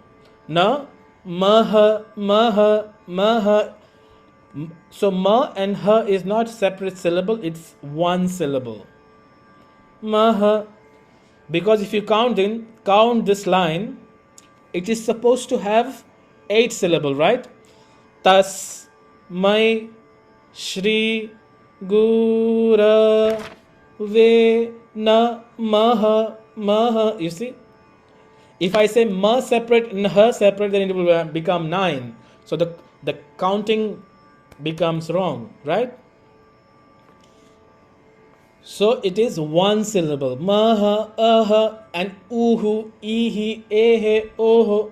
A: Na, Maha, Maha, Maha. So Ma and Ha is not separate syllable, it's 1 syllable. Maha. Because if you count this line, it is supposed to have 8 syllable, right? Tas, Mai, Shri, Gura, Ve, Na, Maha, Maha. You see? If I say Ma separate and Ha separate, then it will become 9. So the counting becomes wrong, right? So it is 1 syllable. Maha, Aha, and Uhu, Ihi, Ehe, Oho.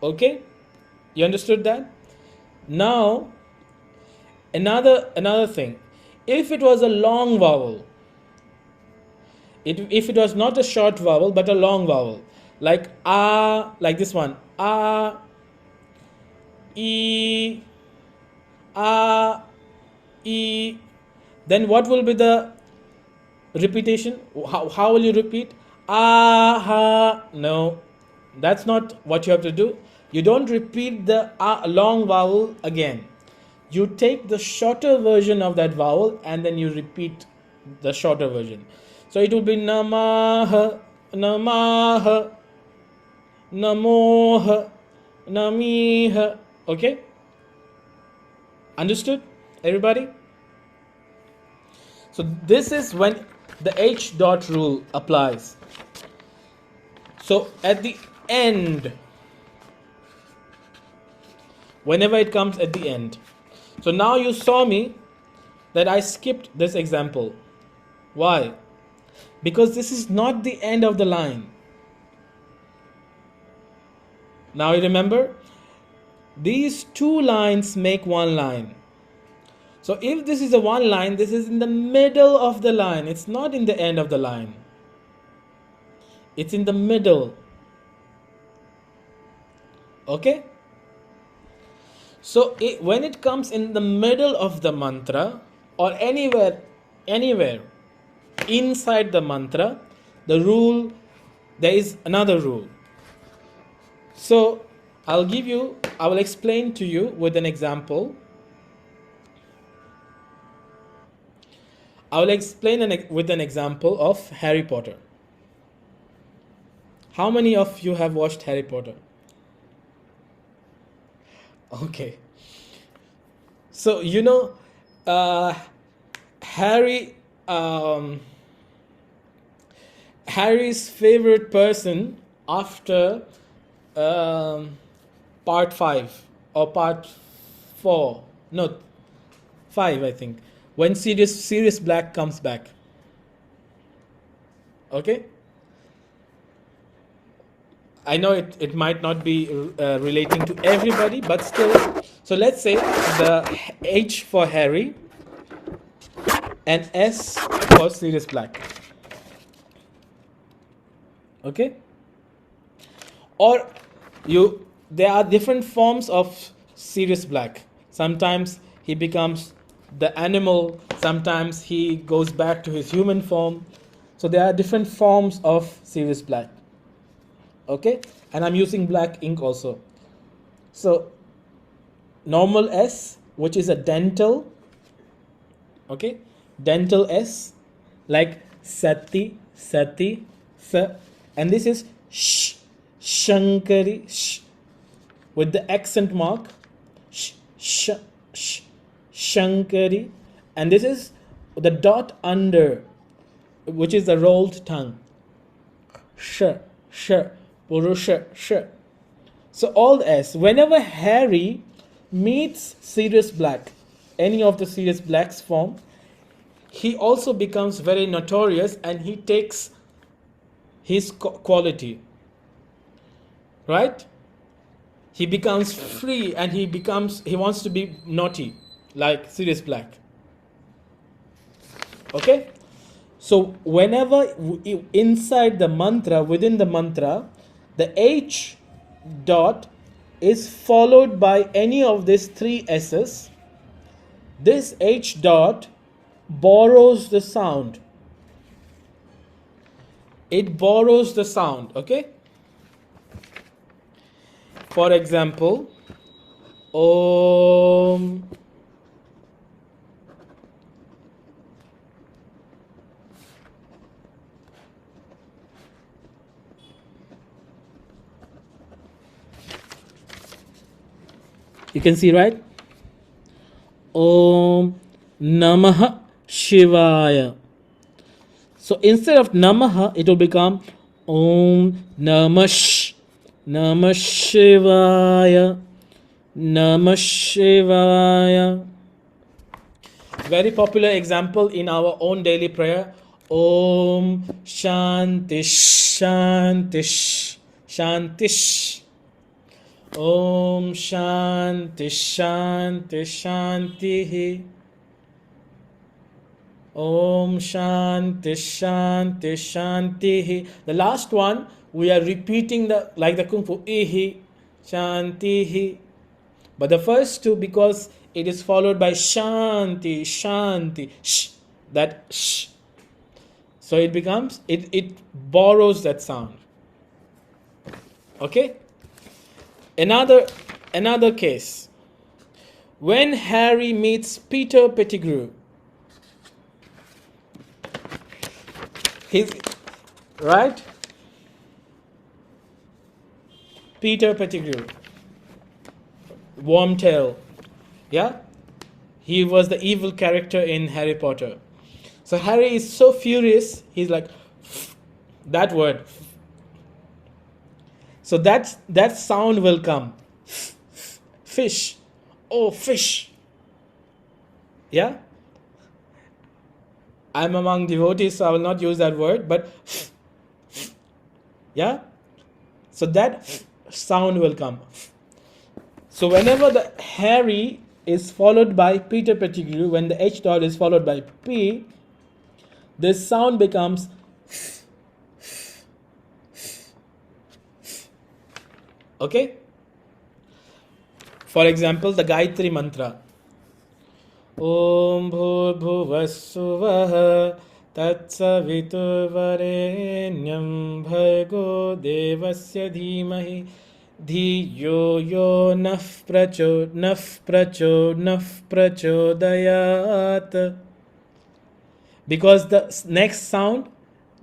A: Okay? You understood that? Now, another thing. If it was a long vowel, If it was not a short vowel but a long vowel, like ah, like this one, ah, e, ah, e, then what will be the repetition? How will you repeat? Ah, ha, no, that's not what you have to do. You don't repeat the long vowel again. You take the shorter version of that vowel and then you repeat the shorter version. So it will be namah, namah, namoh, namih. Okay? Understood, everybody? So this is when the H dot rule applies. So at the end, whenever it comes at the end. So now you saw me that I skipped this example. Why? Because this is not the end of the line. Now you remember, these two lines make one line. So if this is a one line, this is in the middle of the line. It's not in the end of the line. It's in the middle. Okay? So when it comes in the middle of the mantra or anywhere inside the mantra, there is another rule. So I will explain to you with an example. I will explain with an example of Harry Potter. How many of you have watched Harry Potter? Okay. So Harry's favorite person after part 5 or part 4, no, 5 I think, when Sirius Black comes back. Okay? I know it might not be relating to everybody, but still. So let's say the H for Harry and S for Sirius Black. Okay? Or there are different forms of Sirius Black. Sometimes he becomes the animal, sometimes he goes back to his human form. So there are different forms of Sirius Black. Okay, and I'm using black ink also. So normal S, which is a dental, okay, dental S, like Sati, Sati, Sa, and this is Sh, Shankari, Sh, with the accent mark, Sh, Sh, Sh, Shankari, and this is the dot under, which is the rolled tongue, Sh, Sh. Purusha, sh. So all the S. Whenever Harry meets Sirius Black, any of the Sirius Black's form, he also becomes very notorious and he takes his quality. Right? He becomes free and he wants to be naughty, like Sirius Black. Okay? So whenever inside the mantra, within the mantra, the H dot is followed by any of these three S's, this H dot borrows the sound. It borrows the sound, okay? For example, Om. You can see, right? Om Namah Shivaya. So instead of Namaha, it will become Om Namah Shivaya. Namah Shivaya. Very popular example in our own daily prayer. Om Shantish Shantish Shantish. Om Shanti Shanti Shanti. Om Shanti Shanti Shanti. The last one we are repeating the like the Kung Fu Ihi Shanti. But the first two, because it is followed by Shanti Shanti Sh, that Sh. So it becomes it borrows that sound. Okay? Another case. When Harry meets Peter Pettigrew, he's right? Peter Pettigrew, Wormtail, yeah? He was the evil character in Harry Potter. So Harry is so furious, he's like, that word. So that sound will come. Fish. Oh, fish. Yeah? I'm among devotees, so I will not use that word, but yeah? So that sound will come. So whenever the Harry is followed by Peter Pettigrew, when the H dot is followed by P, this sound becomes okay? For example, the Gayatri Mantra. Om Bhurbhuvassuvaha Tatsaviturvarenyam Bhargo Devasya Dhimahi Dhiyo Yo Naf Prachodayat. Because the next sound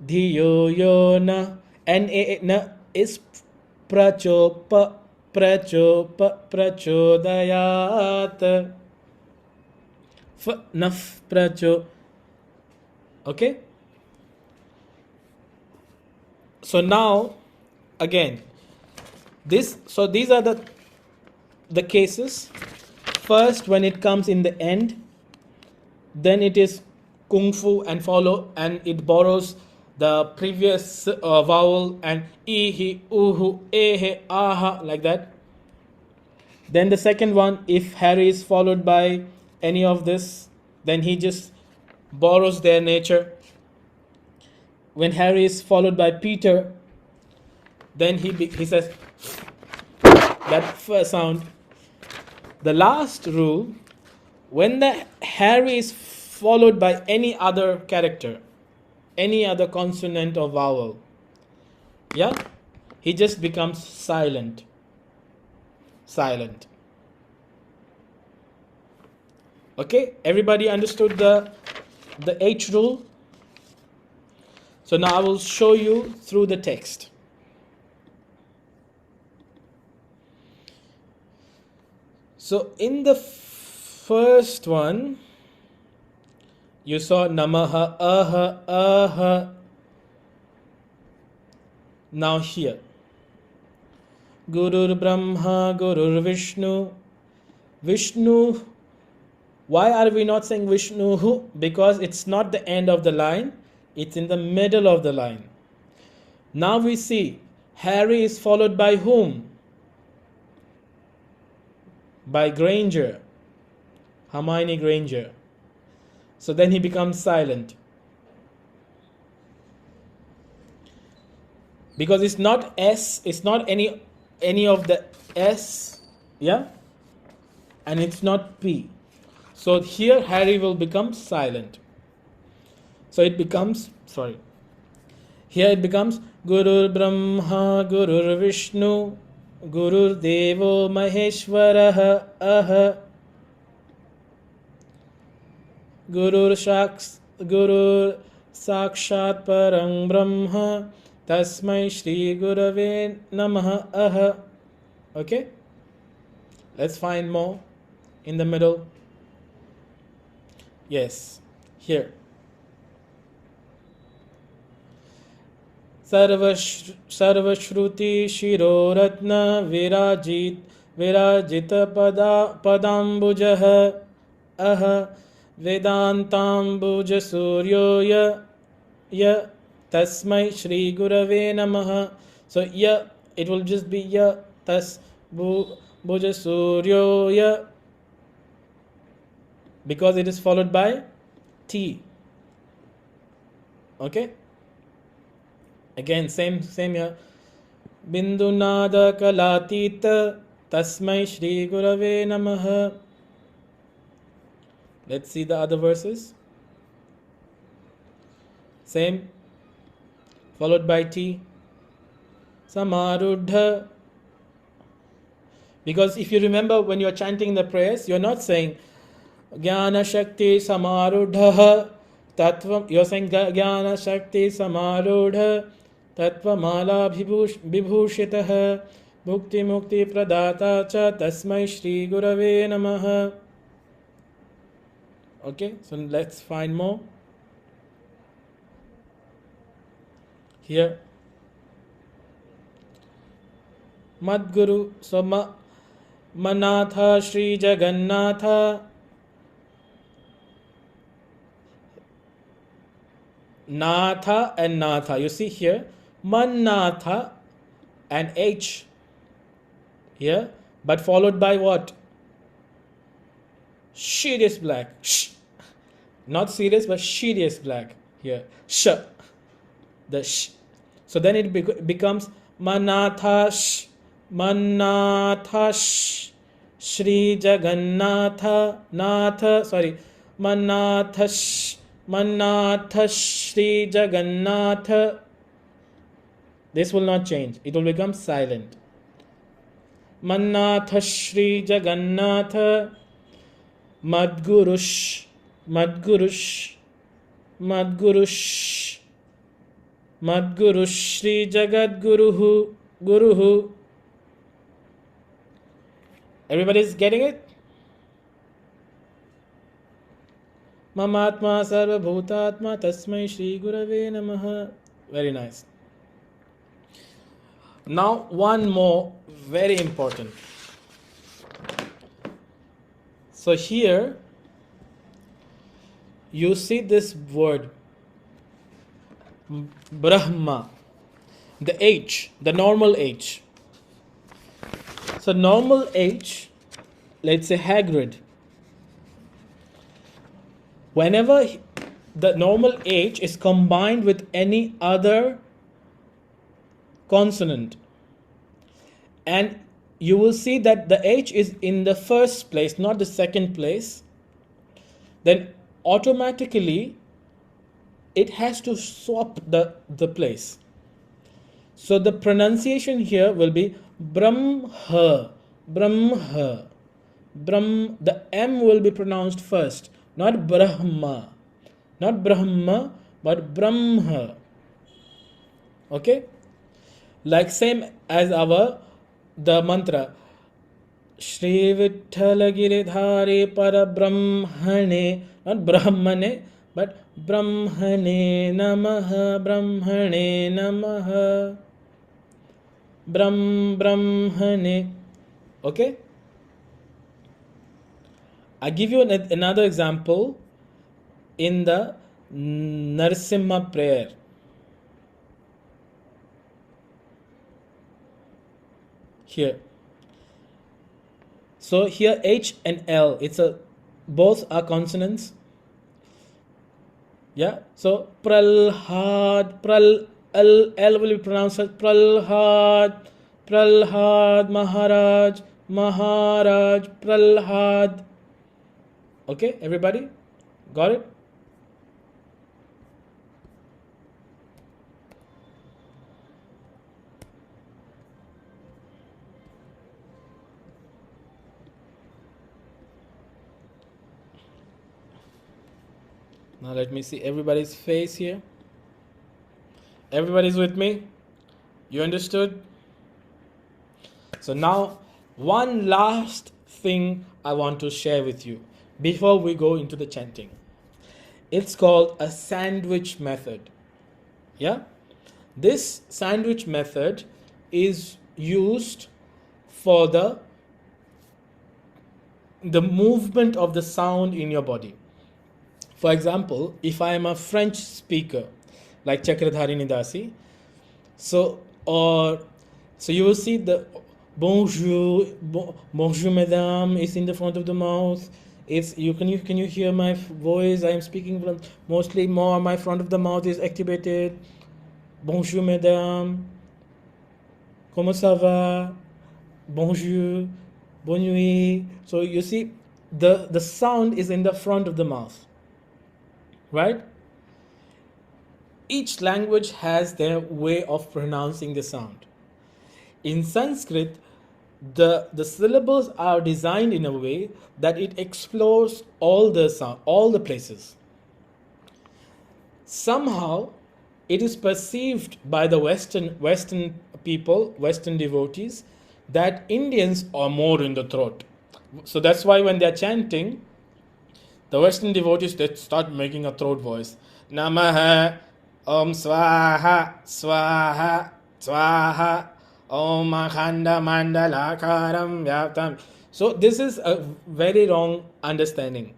A: Dhiyo Yo Na Na is Prachodayat. Naf pracho. Okay? So now again these are the cases. First, when it comes in the end, then it is kung fu and follow, and it borrows the previous vowel and ihi, uhu, ehe, aha, like that. Then the second one, if Harry is followed by any of this, then he just borrows their nature. When Harry is followed by Peter, then he says that first sound. The last rule, when the Harry is followed by any other character, any other consonant or vowel, yeah, he just becomes silent. Okay, everybody understood the H rule? So now I will show you through the text. So in the first one, you saw Namaha, Aha. Now here, Gurur Brahma, Gurur Vishnu. Vishnu. Why are we not saying Vishnu? Because it's not the end of the line, it's in the middle of the line. Now we see Harry is followed by whom? By Granger, Hermione Granger. So then he becomes silent. Because it's not S, it's not any of the S, yeah? And it's not P. So here Harry will become silent. So it becomes, here it becomes Gurur Brahma, Gurur Vishnu, Gurur Devo Maheshwaraha, Aha. Gurur Sakshat Parang Brahma, Tasmai Shri Gurave Namaha, Aha. Okay? Let's find more in the middle. Yes, here. Sarvashruti Shiroratna Virajita Padambujaha Aha Vedantambuja Suryoya Ya Tasmai Shri Gurave Namaha. So Ya, it will just be Ya Tas Buja Suryoya, because it is followed by T. Okay? Again, same here. Bindunada kalatita tasmai Shri Gurave Namaha. Let's see the other verses. Same, followed by T. Samarudha. Because if you remember, when you're chanting the prayers, you're not saying Jnana Shakti Samarudha Tattva. You're saying Jnana Shakti Samarudha Tattva Mala Vibhushitaha Mukti Mukti Pradata Cha Tasmai Shri Gurave Namaha. Okay, so let's find more. Here, Madguru, so Manatha Sri Jagannatha. Natha and Natha. You see here, Manatha and H here, but followed by what? Serious black. Shh. Not serious, but serious black here. Sh. The sh. So then it becomes Manatha Manatha Shri Jagannatha Natha. Sorry, Manatha Shri Jagannatha. This will not change. It will become silent. Manatha Shri Jagannatha Madgurush Shri Jagat Guruhu. Everybody's getting it? Mamatma Sarva Bhutatma Tasmai Shri Gurave Namaha. Very nice. Now one more very important. So here you see this word Brahma, the H, the normal H. So normal H, let's say Hagrid. Whenever the normal H is combined with any other consonant, and you will see that the H is in the first place, not the second place, then automatically it has to swap the place. So the pronunciation here will be Brahma. The M will be pronounced first, not Brahma. Not Brahma, but Brahma. Okay? Like same as the mantra Shri Vithala Giridhari Parabrahmane, not Brahmane, but Brahmane Namaha, Brahmane Namaha, Brahmane. Okay? I give you another example in the Narasimha prayer. Here. So here H and L, both are consonants. Yeah. So Pralhad, L will be pronounced as Pralhad, Maharaj, Pralhad. Okay, everybody? Got it? Now let me see everybody's face here. Everybody's with me? You understood? So now one last thing I want to share with you before we go into the chanting. It's called a sandwich method. Yeah? This sandwich method is used for the movement of the sound in your body. For example, if I am a French speaker, like Chakradharini Dasi, so you will see the bonjour madame is in the front of the mouth, It's can you hear my voice? I am speaking from mostly more. My front of the mouth is activated. Bonjour, madame. Comment ça va? Bonjour. Bonne nuit. So you see, the sound is in the front of the mouth, right? Each language has their way of pronouncing the sound. In Sanskrit, the syllables are designed in a way that it explores all the sound, all the places. Somehow, it is perceived by the Western people, Western devotees, that Indians are more in the throat. So that's why when they're chanting, the Western devotees, they start making a throat voice. Namaha, Om Swaha, Swaha, Swaha, Om Akhanda Mandalakaram Vyaptam. So this is a very wrong understanding.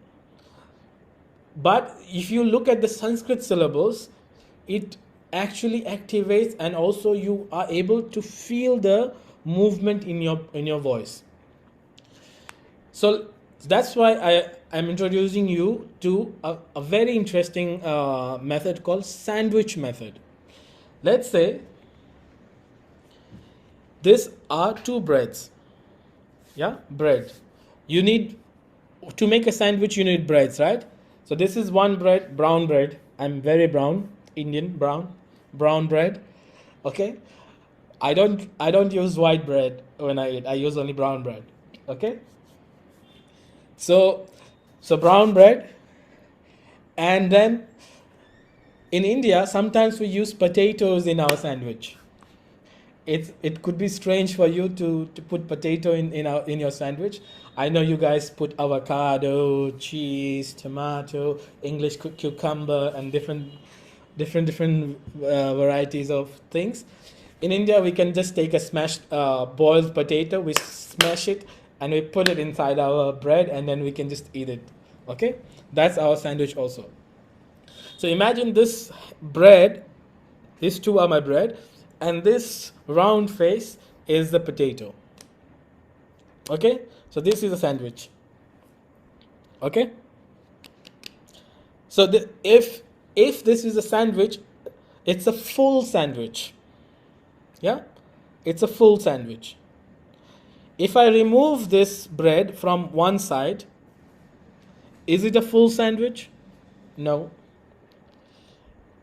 A: But if you look at the Sanskrit syllables, it actually activates, and also you are able to feel the movement in your voice. So that's why I'm introducing you to a very interesting method called sandwich method. Let's say these are two breads. Yeah, bread. You need to make a sandwich, you need breads, right? So this is one bread, brown bread. I'm very brown, Indian brown bread. Okay, I don't use white bread when I eat. I use only brown bread. Okay, so brown bread, and then in India sometimes we use potatoes in our sandwich. It could be strange for you to put potato in your sandwich. I know you guys put avocado, cheese, tomato, English cucumber, and different varieties of things. In India, we can just take a smashed boiled potato, we smash it, and we put it inside our bread, and then we can just eat it. Okay, that's our sandwich also. So imagine this bread. These two are my bread, and this round face is the potato. Okay, so this is a sandwich. Okay, so if this is a sandwich, it's a full sandwich. Yeah, it's a full sandwich. If I remove this bread from one side, is it a full sandwich? No.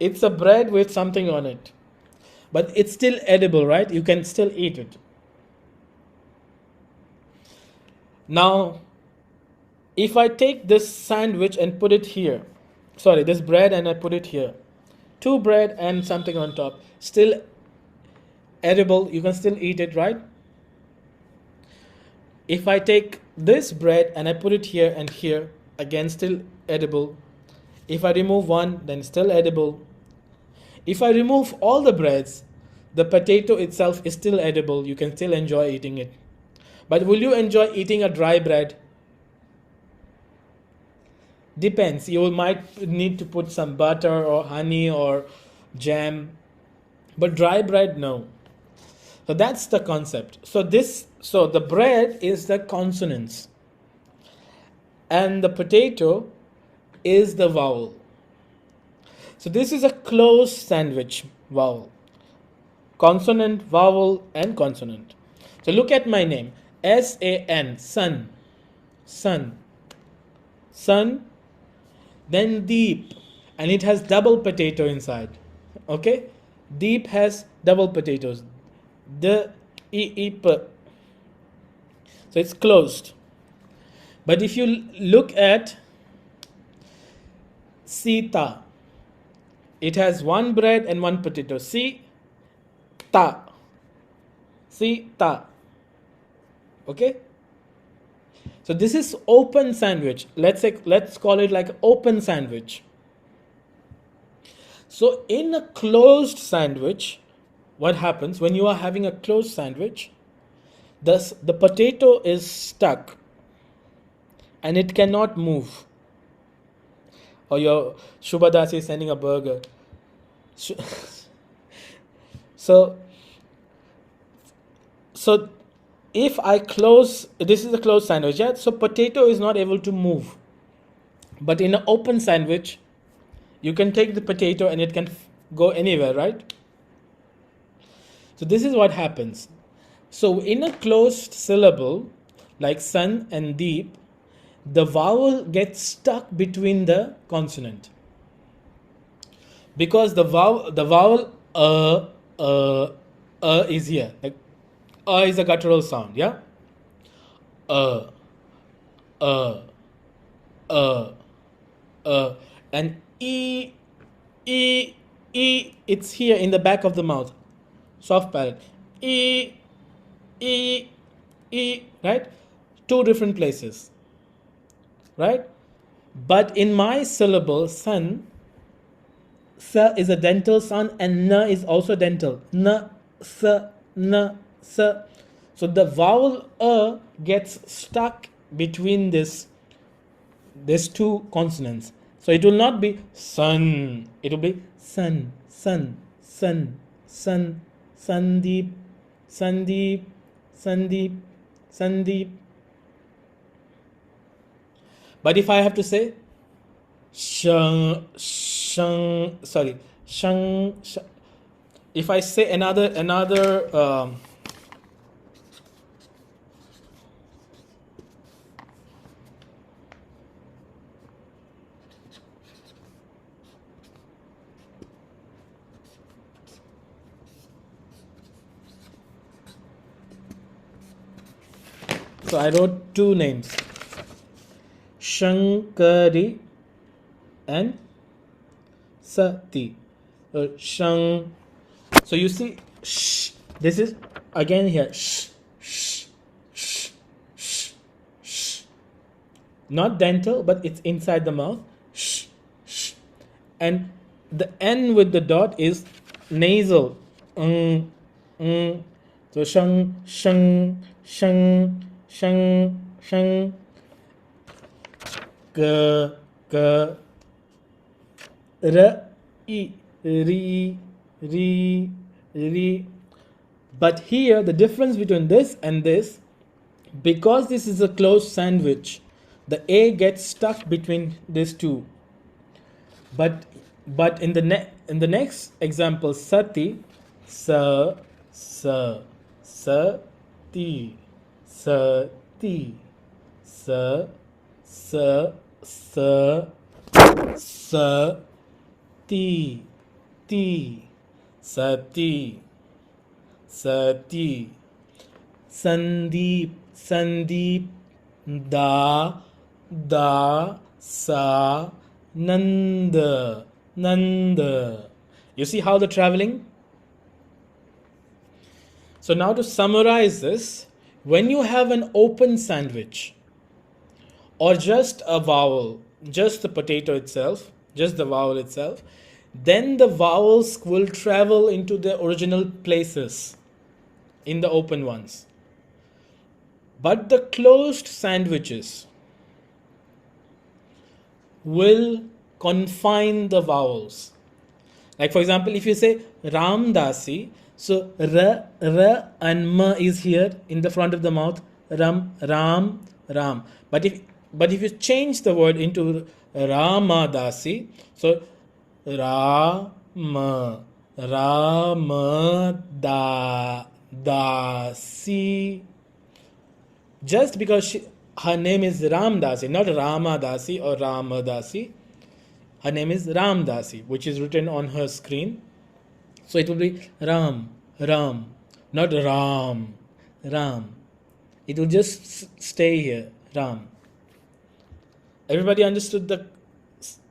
A: It's a bread with something on it, but it's still edible, right? You can still eat it. Now, if I take this sandwich and put it here, this bread, and I put it here, two bread and something on top, still edible, you can still eat it, right? If I take this bread and I put it here and here, again still edible. If I remove one, then still edible. If I remove all the breads, the potato itself is still edible, you can still enjoy eating it. But will you enjoy eating a dry bread? Depends. You might need to put some butter or honey or jam. But dry bread, no. So that's the concept. So the bread is the consonants, and the potato is the vowel. So this is a closed sandwich vowel. Consonant, vowel, and consonant. So look at my name. S-A-N, sun. Sun. Sun. Then deep. And it has double potato inside. Okay? Deep has double potatoes. The E-E-P. So it's closed. But if you look at Sita, it has one bread and one potato. Si-ta. Si-ta. Okay? So this is open sandwich. Let's call it like open sandwich. So in a closed sandwich, what happens when you are having a closed sandwich? The potato is stuck and it cannot move. Or your Shubhadas is sending a burger. So if I close, this is a closed sandwich, yeah? So potato is not able to move. But in an open sandwich, you can take the potato and it can go anywhere, right? So this is what happens. So in a closed syllable, like sun and deep, the vowel gets stuck between the consonant. Because the vowel is here. Like is a guttural sound, yeah? Uh, uh, uh, and e, it's here in the back of the mouth, soft palate. E, e, right? Two different places, right? But in my syllable, sun, sa is a dental sound and na is also dental. Na, sa, na, sa. So the vowel gets stuck between these two consonants. So it will not be sun. It will be sun, sun, sun, sun, Sandeep, Sandeep, Sandeep, Sandeep. But if I have to say shang, shang, sorry, shang, shang. If I say another so I wrote two names, Shankari and Sati. Shang. So you see, sh. This is again here. Sh, sh, sh, sh, sh. Not dental, but it's inside the mouth. Sh, sh. And the N with the dot is nasal. So shang, shang, shang, shang, shang. G, g, r, e, ri, ri, ri. But here the difference between this and this, because this is a closed sandwich, the A gets stuck between these two. But in the next example, sati, sa, sa, sati, sati, sa, sa, sa, sa, ti, ti, sati, sati, Sandeep, Sandeep, da, da, sa, nanda, nanda. You see how the traveling? So now to summarize this, when you have an open sandwich or just a vowel, just the potato itself, just the vowel itself, then the vowels will travel into their original places in the open ones. But the closed sandwiches will confine the vowels. Like for example, if you say Ramdasi, so r and m is here in the front of the mouth. Ram, ram, ram. But if you change the word into Ramadasi, so Rama, Dasi. Just because her name is Ramdasi, not Ramadasi or Ramadasi. Her name is Ramdasi, which is written on her screen. So it will be Ram, Ram, not Ram, Ram. It will just stay here, Ram. Everybody understood the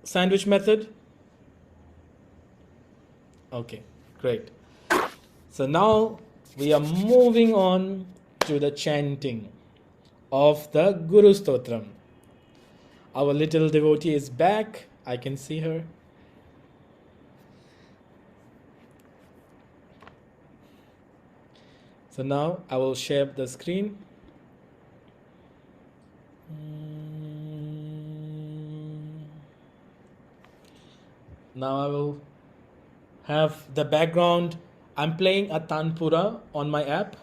A: sandwich method? Okay, great. So now we are moving on to the chanting of the GuruStotram. Our little devotee is back. I can see her. So now I will share the screen. Now I will have the background. I'm playing a Tanpura on my app.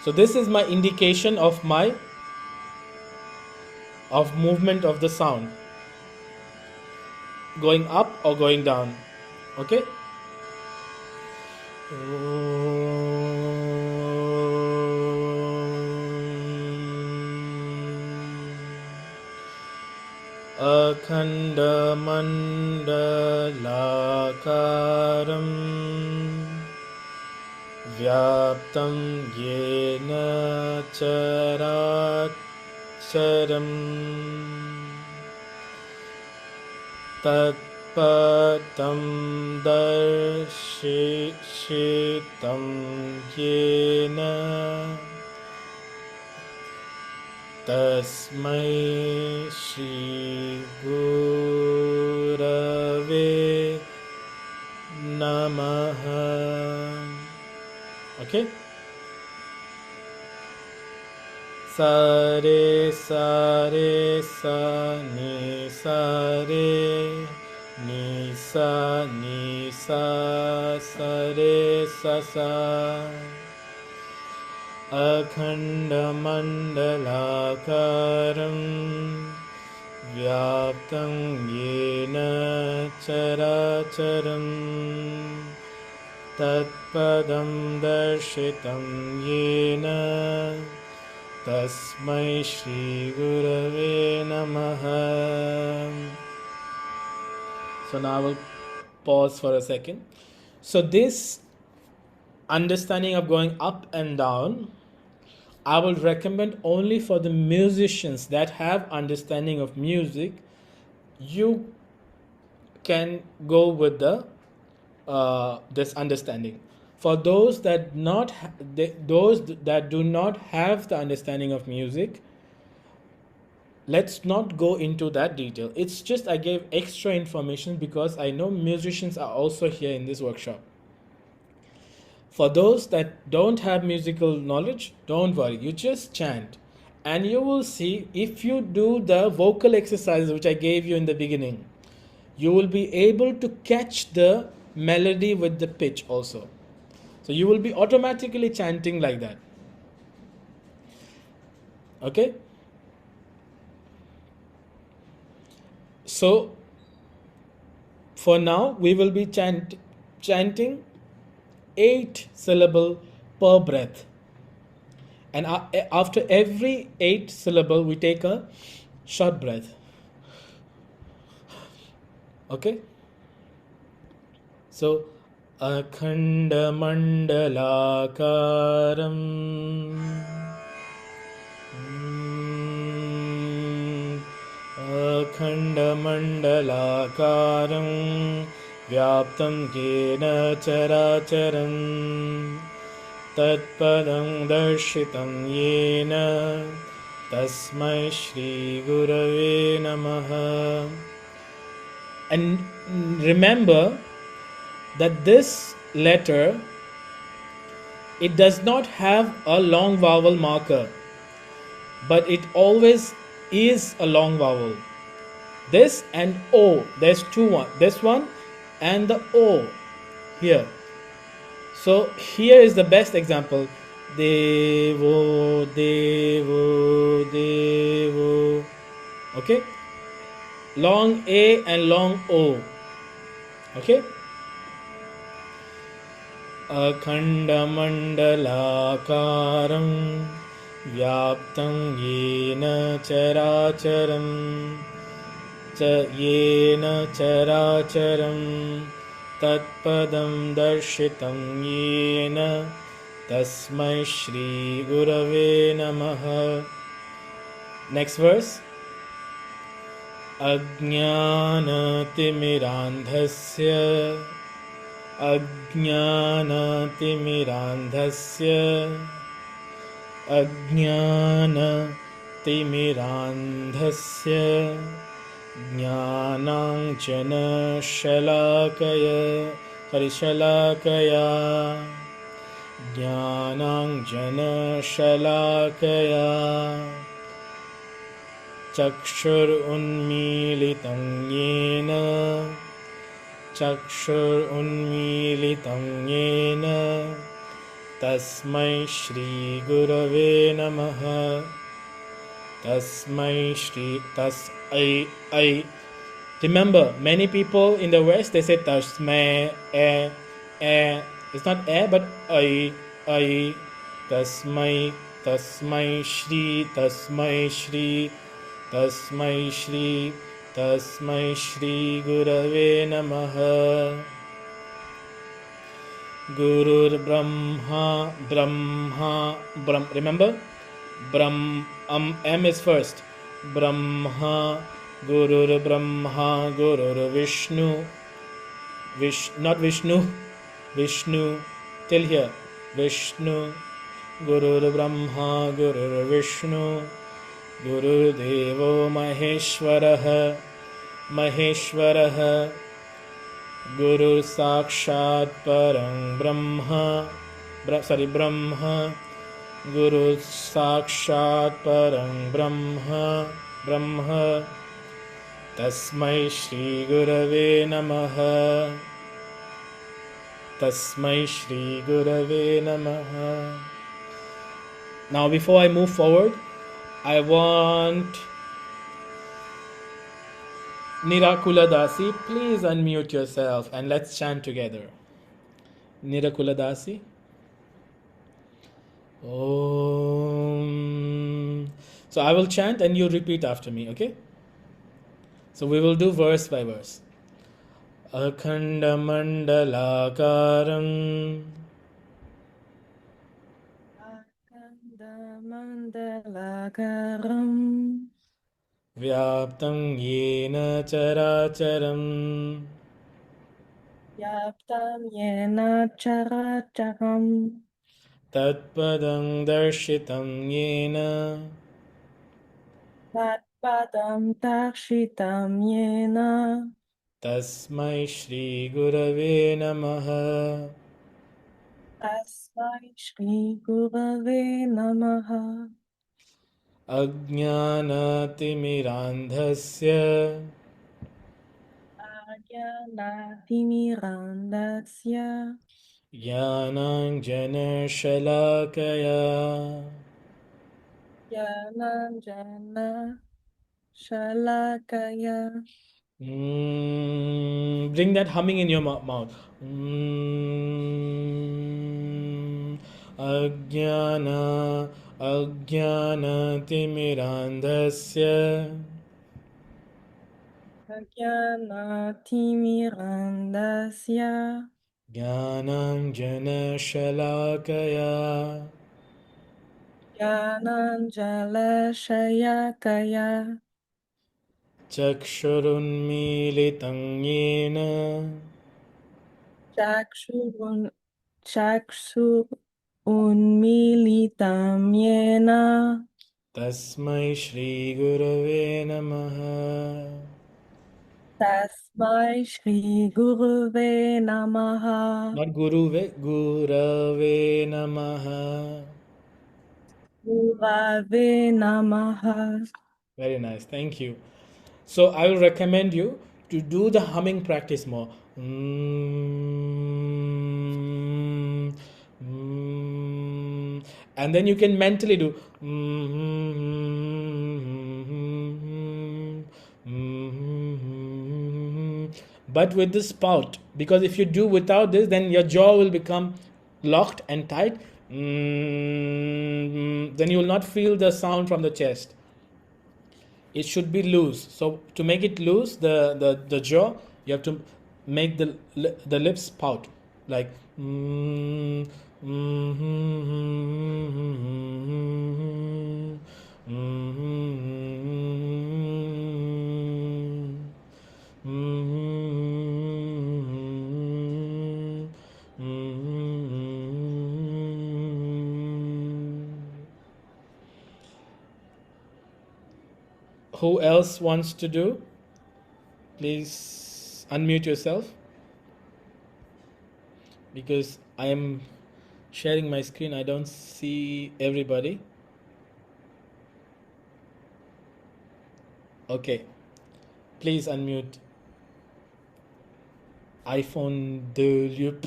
A: So this is my indication of movement of the sound, going up or going down. Okay. Akhandamandalakaram vyaptam yena characharam tatpadam darshitam yena tasmai Shri Gurave Namaha. Okay. Sare sare sa ni sare ni sa ni sa sare sa sa. Akhandamandalakaram vyaptam yena characharam tatpadam darshitam yena tasmai Shri Gurave Namaha. So now I will pause for a second. So this understanding of going up and down, I will recommend only for the musicians that have understanding of music. You can go with the this understanding. For those that those that do not have the understanding of music, let's not go into that detail. It's just I gave extra information because I know musicians are also here in this workshop. For those that don't have musical knowledge, don't worry, you just chant. And you will see, if you do the vocal exercises which I gave you in the beginning, you will be able to catch the melody with the pitch also. So you will be automatically chanting like that. Okay? So for now, we will be chanting 8 syllable per breath, and after every 8 syllable we take a short breath. Okay, so akhandamandalakaram akhandamandalakaram vyaptam yena characharam tatpadam darshitam yena tasmai Shri Gurave Namaha. And remember that this letter, it does not have a long vowel marker, but it always is a long vowel. This and O, there's two, this one and the O here. So here is the best example. Devo, Devo, Devo. Okay? Long A and long O. Okay? Akhandamandalakaram vyaptam yena characharam yena characharam tatpadam darshitam yena tasmai Shri Gurave Namaha. Next verse. Ajnanatimirandhasya Ajnanatimirandhasya Ajnanatimirandhasya Jnananjana Shalakaya Shalakaya Jnananjana Shalakaya Chakshur Unmilitam Yena Chakshur Unmilitam Yena Tasmai Shri Gurave Namaha. Tasmai Shri I. Remember, many people in the West they say Tasmai eh. It's not but I. Tasmai Shri Tasmai Shri Gurave Namaha. Gurur Brahma. Remember? M is first. Brahma, Gurur Brahma, Gurur Vishnu. Not Vishnu. Vishnu. Till here. Vishnu. Gurur Brahma, Gurur Vishnu. Guru Devo Maheshwarah. Guru Sakshat Parang Brahma. Brahma. Guru Sakshat Parang Brahma. Tasmai Shri Gurave Namaha. Tasmai Shri Gurave Namaha. Now before I move forward, I want Nirakula Dasi, please unmute yourself and let's chant together. Nirakula Dasi. Om. So I will chant and you repeat after me, okay? So we will do verse by verse. Akhanda Mandalakaram
B: Mandalakaram
A: Vyaptam Yena Characharam
B: Yaptam Yena Characharam
A: Tatpadam Darshitam Yena
B: Tatpadam Darshitam Yena
A: Tasmai Shri Gurave Namaha.
B: Tasmai Shri Gurave Namaha
A: Ajnanaatimirandhasya
B: Ajnanaatimirandasya
A: Jnananjanashalakaya
B: Jnananjana Shalakaya.
A: Bring that humming in your mouth. Ajnanaatimirandhasya
B: Ajnanaatimirandasya
A: Jnananjanashalakaya
B: Jnananjalashayakaya
A: Chakshurunmilitam yena
B: Chakshurun Chakshurunmilitam yena
A: Tasmai Shri Gurave Namaha.
B: Tasmai Shri Guruve Namaha
A: Not Guruve, Gurave Namaha.
B: Gurave Namaha.
A: Very nice, thank you. So I will recommend you to do the humming practice more. And then you can mentally do. But with the spout, because if you do without this, then your jaw will become locked and tight. Then you will not feel the sound from the chest. It should be loose. So to make it loose, the jaw, you have to make the lips pout like. Who else wants to do? Please unmute yourself because I am sharing my screen. I don't see everybody. Okay, please unmute. iPhone de Lup.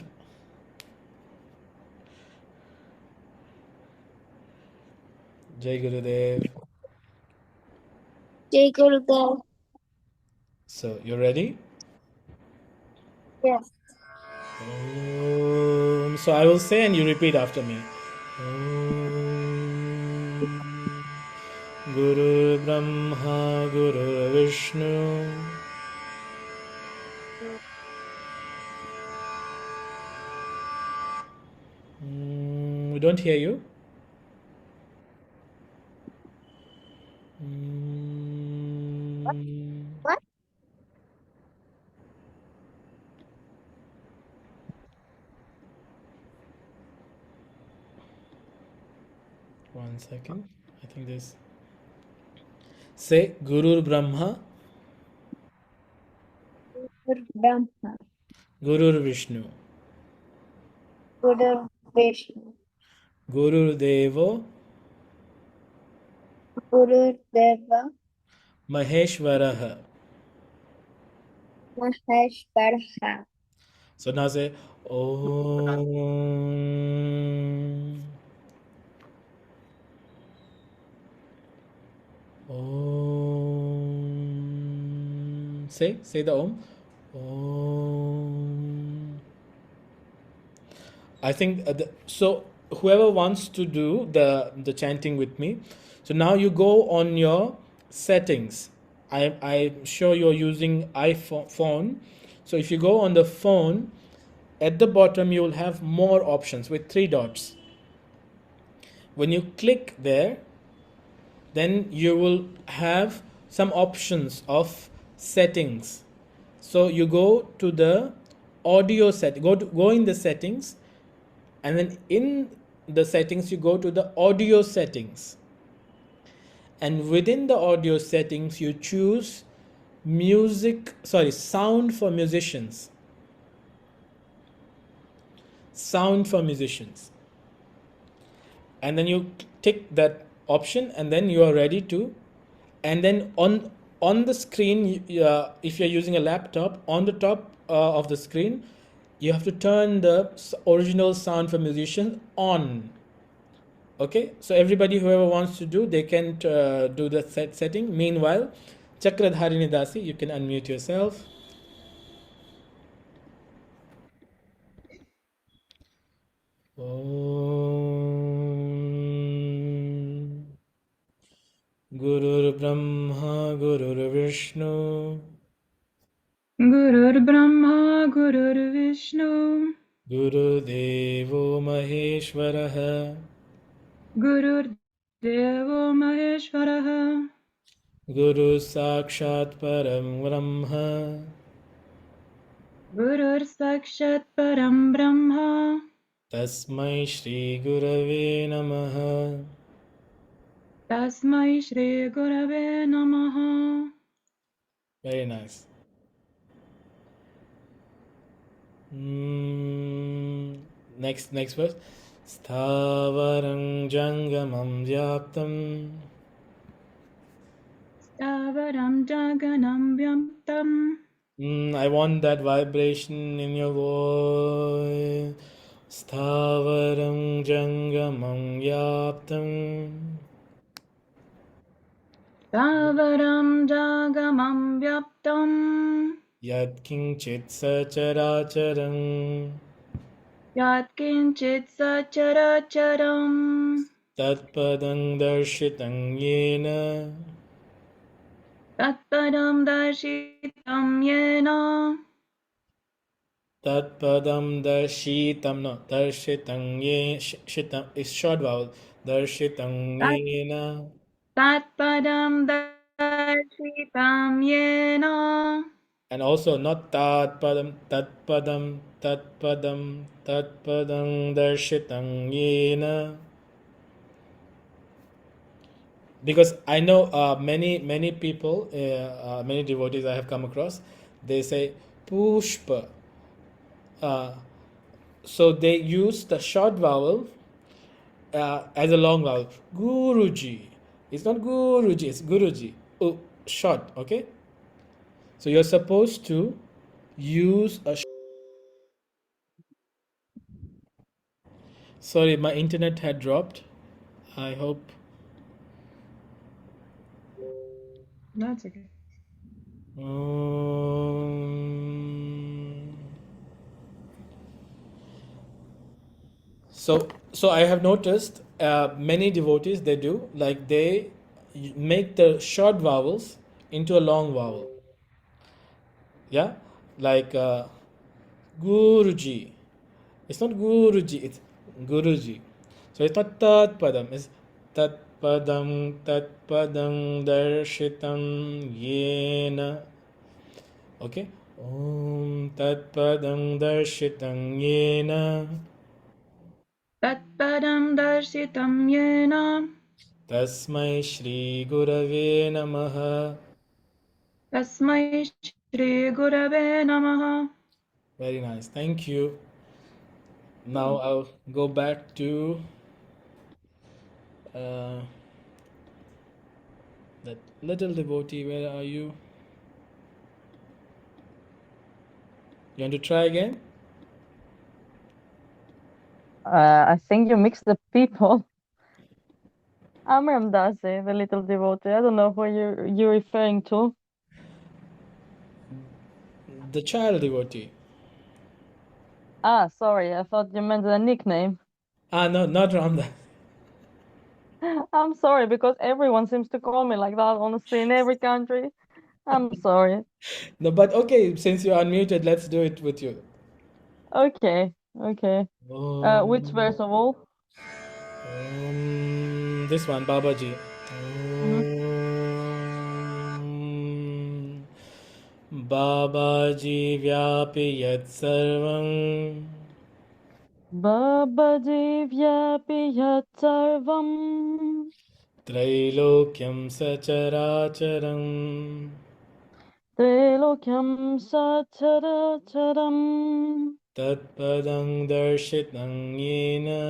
A: Jai Gurudev.
C: Jai Gurudev.
A: So, you ready?
C: Yes.
A: So I will say and you repeat after me. Om Guru Brahma Guru Vishnu we don't hear you.
C: What?
A: One second. I think this. Say Guru Brahma
C: Guru Brahma.
A: Guru Vishnu
C: Guru Vishnu.
A: Guru Devo
C: Guru Deva.
A: Maheshwaraha.
C: Maheshwaraha.
A: So now say Om Om. Say the Om. Om. I think so. Whoever wants to do the chanting with me, so now you go on your settings. I'm sure you're using iPhone, so if you go on the phone, at the bottom you will have more options with three dots. When you click there, then you will have some options of settings. So you go to the audio set, go in the settings, and then in the settings you go to the audio settings, and within the audio settings you choose sound for musicians. Sound for musicians. And then you tick that option, and then you are ready to. And then on the screen, if you're using a laptop, on the top of the screen, you have to turn the original sound for musicians on. Okay, so everybody, whoever wants to do, they can do the setting. Meanwhile, Chakradharini Dasi, you can unmute yourself. Om Gurur Brahma Gurur Vishnu
B: Gurur Brahma Gurur Vishnu
A: Guru Devo Maheshwaraha
B: Gurur Devo Maheshwaraha
A: Guru Sakshat Param Brahma
B: Gurur Sakshat Param Brahma
A: Tasmai Shri Gurave Namaha.
B: Tasmai Shri Gurave Namaha.
A: Very nice. Next verse. Sthavarang Jangamam Vyaptam.
B: Stavaram Jaganam Vyaptam.
A: I want that vibration in your voice. Sthavarang Jangamam Vyaptam.
B: Stavaram Jagamam Vyaptam.
A: Yat Kinchit Sacharacharam.
B: Yat Kinchit Sacharacharam.
A: Tatpadang Darshitang Yena.
B: Tatpadam Darshitam Yena.
A: Tatpadam Darshitam, no, Darshitang Yena. Shitam is short vowel. Darshitang Yena.
B: Tatpadam Darshitam Yena.
A: And also not tatpadam darshitang yena. Because I know many people, many devotees I have come across, they say pushpa. So they use the short vowel as a long vowel. Guruji. It's not Guruji, it's Guruji. Oh, short, okay? So you're supposed to use a. Sorry, my internet had dropped. I hope
B: That's okay.
A: Um, so I have noticed many devotees they do like they make the short vowels into a long vowel. Yeah, like Guruji. It's not Guruji, it's Guruji. So it's not Tat Padam, it's Tat Padam, Tat Padam Darshitam Yena. Okay? Om Tat Padam Darshitam Yena.
B: Tatpadam darshitam yena.
A: Tasmai Shri Gurave Namaha.
B: Tasmai Shri Gurave Namaha.
A: Very nice. Thank you. Now I'll go back to uh, that little devotee. Where are you? You want to try again?
D: I think you mixed the people. Amram Dasi, the little devotee. I don't know who you're referring to.
A: The child devotee.
D: Ah, sorry, I thought you meant the nickname.
A: Ah, no, not Ramdas.
D: I'm sorry, because everyone seems to call me like that, honestly, in every country. I'm sorry.
A: No, but okay, since you're unmuted, let's do it with you.
D: Okay, okay. Which verse of all?
A: This one, Babaji.
D: Mm-hmm.
A: Om Babaji Vyapi Yat Sarvam
D: Babaji Vyapi Yat Sarvam
A: Trailokyam Sacharacharam
D: Trilokyam Satcharacharam
A: Tatpadang Darshitam Yena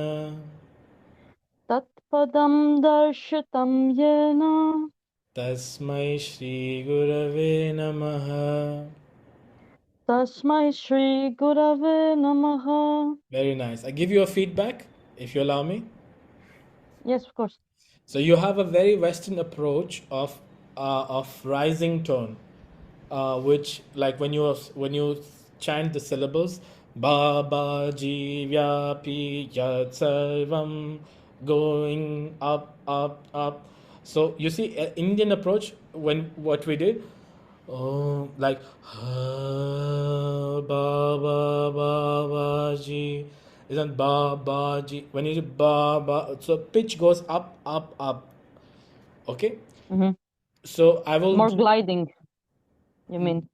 D: Tatpadam Darshitam Yena
A: Tasmai Shri Gurave Namaha.
D: Tasmai Shri Gurave Namaha.
A: Very nice. I give you a feedback if you allow me.
D: Yes, of course.
A: So you have a very Western approach of rising tone, which like when you chant the syllables, Baba Jivyapi Yat Sarvam, going up, up, up. So you see, Indian approach when what we did, oh, like Baba Baba Ji, isn't Baba Ji? When you do Baba, so pitch goes up, up, up. Okay,
D: Mm-hmm.
A: so I will.
D: More gliding, you mean?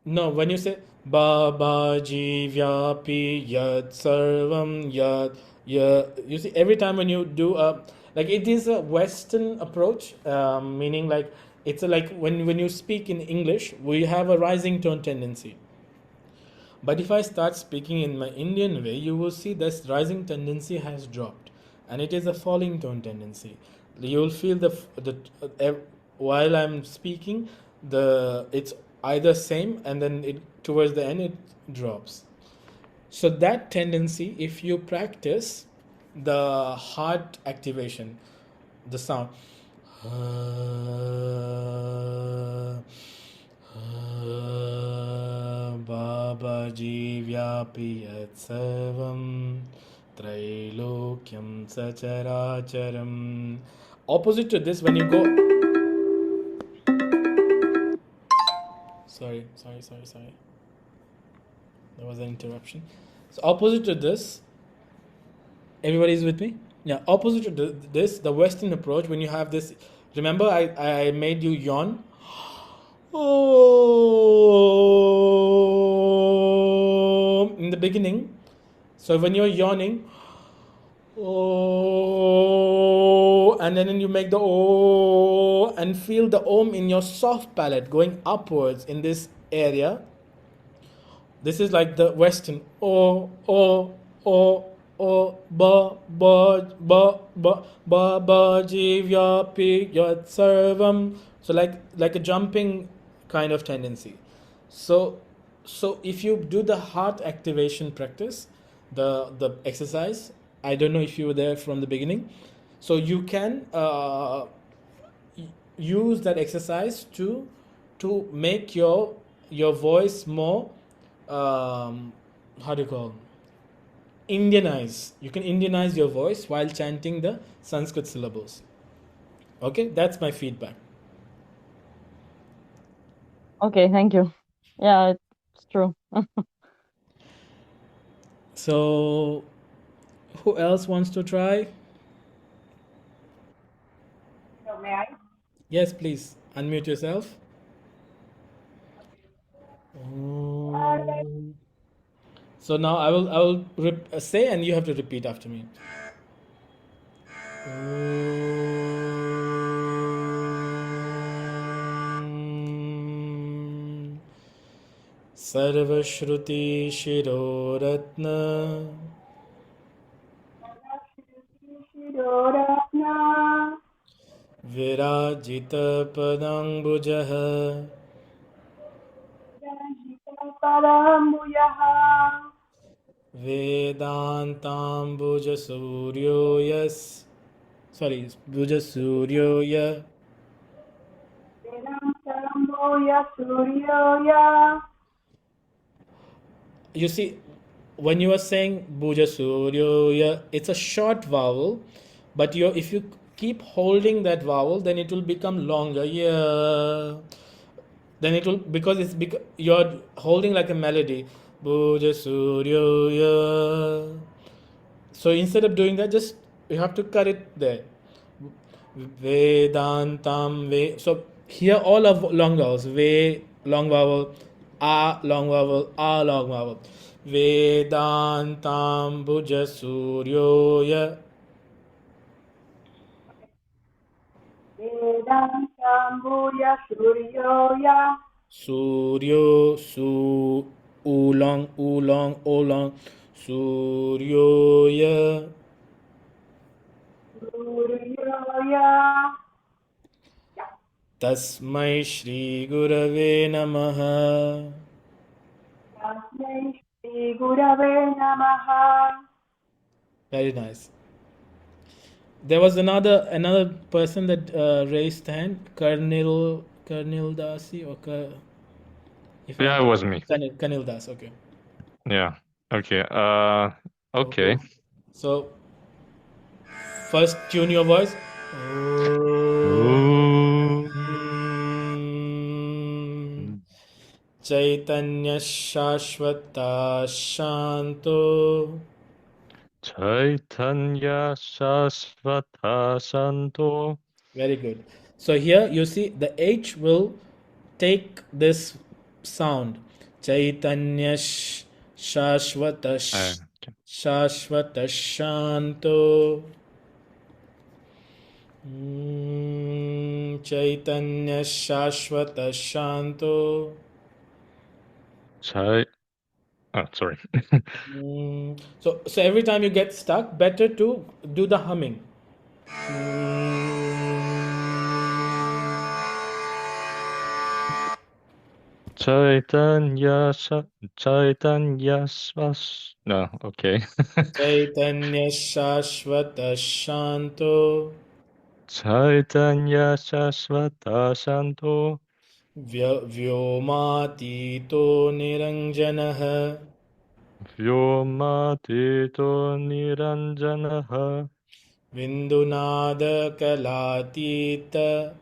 A: No, when you say Baba Jivyapi Yat Sarvam Yat, yeah, you see every time when you do a like it is a Western approach, meaning like it's a, like when you speak in English, we have a rising tone tendency. But if I start speaking in my Indian way, you will see this rising tendency has dropped, and it is a falling tone tendency. You will feel while I'm speaking, the it's either same, and then it towards the end it drops. So that tendency, if you practice the heart activation, the sound. Babaji Vyapi Yat Sarvam Trailokyam Sacharacharam. Opposite to this, when you go. Sorry. There was an interruption. So, opposite to this, everybody's with me? Yeah, opposite to this, the Western approach, when you have this. Remember, I made you yawn? Oh, in the beginning. So when you're yawning, oh, and then you make the oh, and feel the om in your soft palate going upwards in this area. This is like the Western ba jivya yat sarvam. So like a jumping kind of tendency. So if you do the heart activation practice, the exercise, I don't know if you were there from the beginning. So you can use that exercise to make your voice more how do you call, Indianize. You can Indianize your voice while chanting the Sanskrit syllables. Okay, that's my feedback.
D: Okay, thank you. Yeah, it's true.
A: So, who else wants to try?
E: May I?
A: Yes, please unmute yourself. So now I will say and you have to repeat after me. सर्वश्रुति शिरोरत्न
E: Shiroratna
A: विराजित पदांबुजः
E: Parambuyaha
A: वेदान्ताम्बुजसूर्यो yes भुजसूर्यो य
E: Vedantamboya Suryoya.
A: You see, when you are saying Bhuja Suryoya, it's a short vowel, but if you keep holding that vowel, then it will become longer. Yeah. Then it will, because you're holding like a melody. Bhuja Suryoya. So instead of doing that, just you have to cut it there. Vedantam ve. So here all of long vowels. Ve long vowel, a long vowel, a long vowel. Vedantam bhuja suryoya.
E: Vedantamboya Suryoya.
A: Suryo su oolong oolong oolong. Suryoya.
E: Suryoya.
A: Tasmai Shri Gurave Namaha.
E: Tasmai Shri Gurave Namaha.
A: Very nice. There was another person that raised hand, Karnil Dasi or if
F: Yeah, it was me.
A: Kanil Das. Okay.
F: Yeah. Okay. Okay.
A: So first tune your voice.
F: Om.
A: Chaitanya Shashvata Shanto
F: Chaitanya Shasvata Santo.
A: Very good. So here you see the H will take this sound. Chaitanya Shashvata
F: Okay.
A: Shashvata Shanto. Chaitanya Shashvata Shanto.
F: Sorry.
A: So every time you get stuck, better to do the humming.
F: Chaitanya Svas. No, okay.
A: Chaitanya Shashvata Shanto.
F: Chaitanya Shasvata Santo.
A: Vyomatito Niranjanaha.
F: Vyomatito Niranjanaha.
A: Vindunada Kalatita.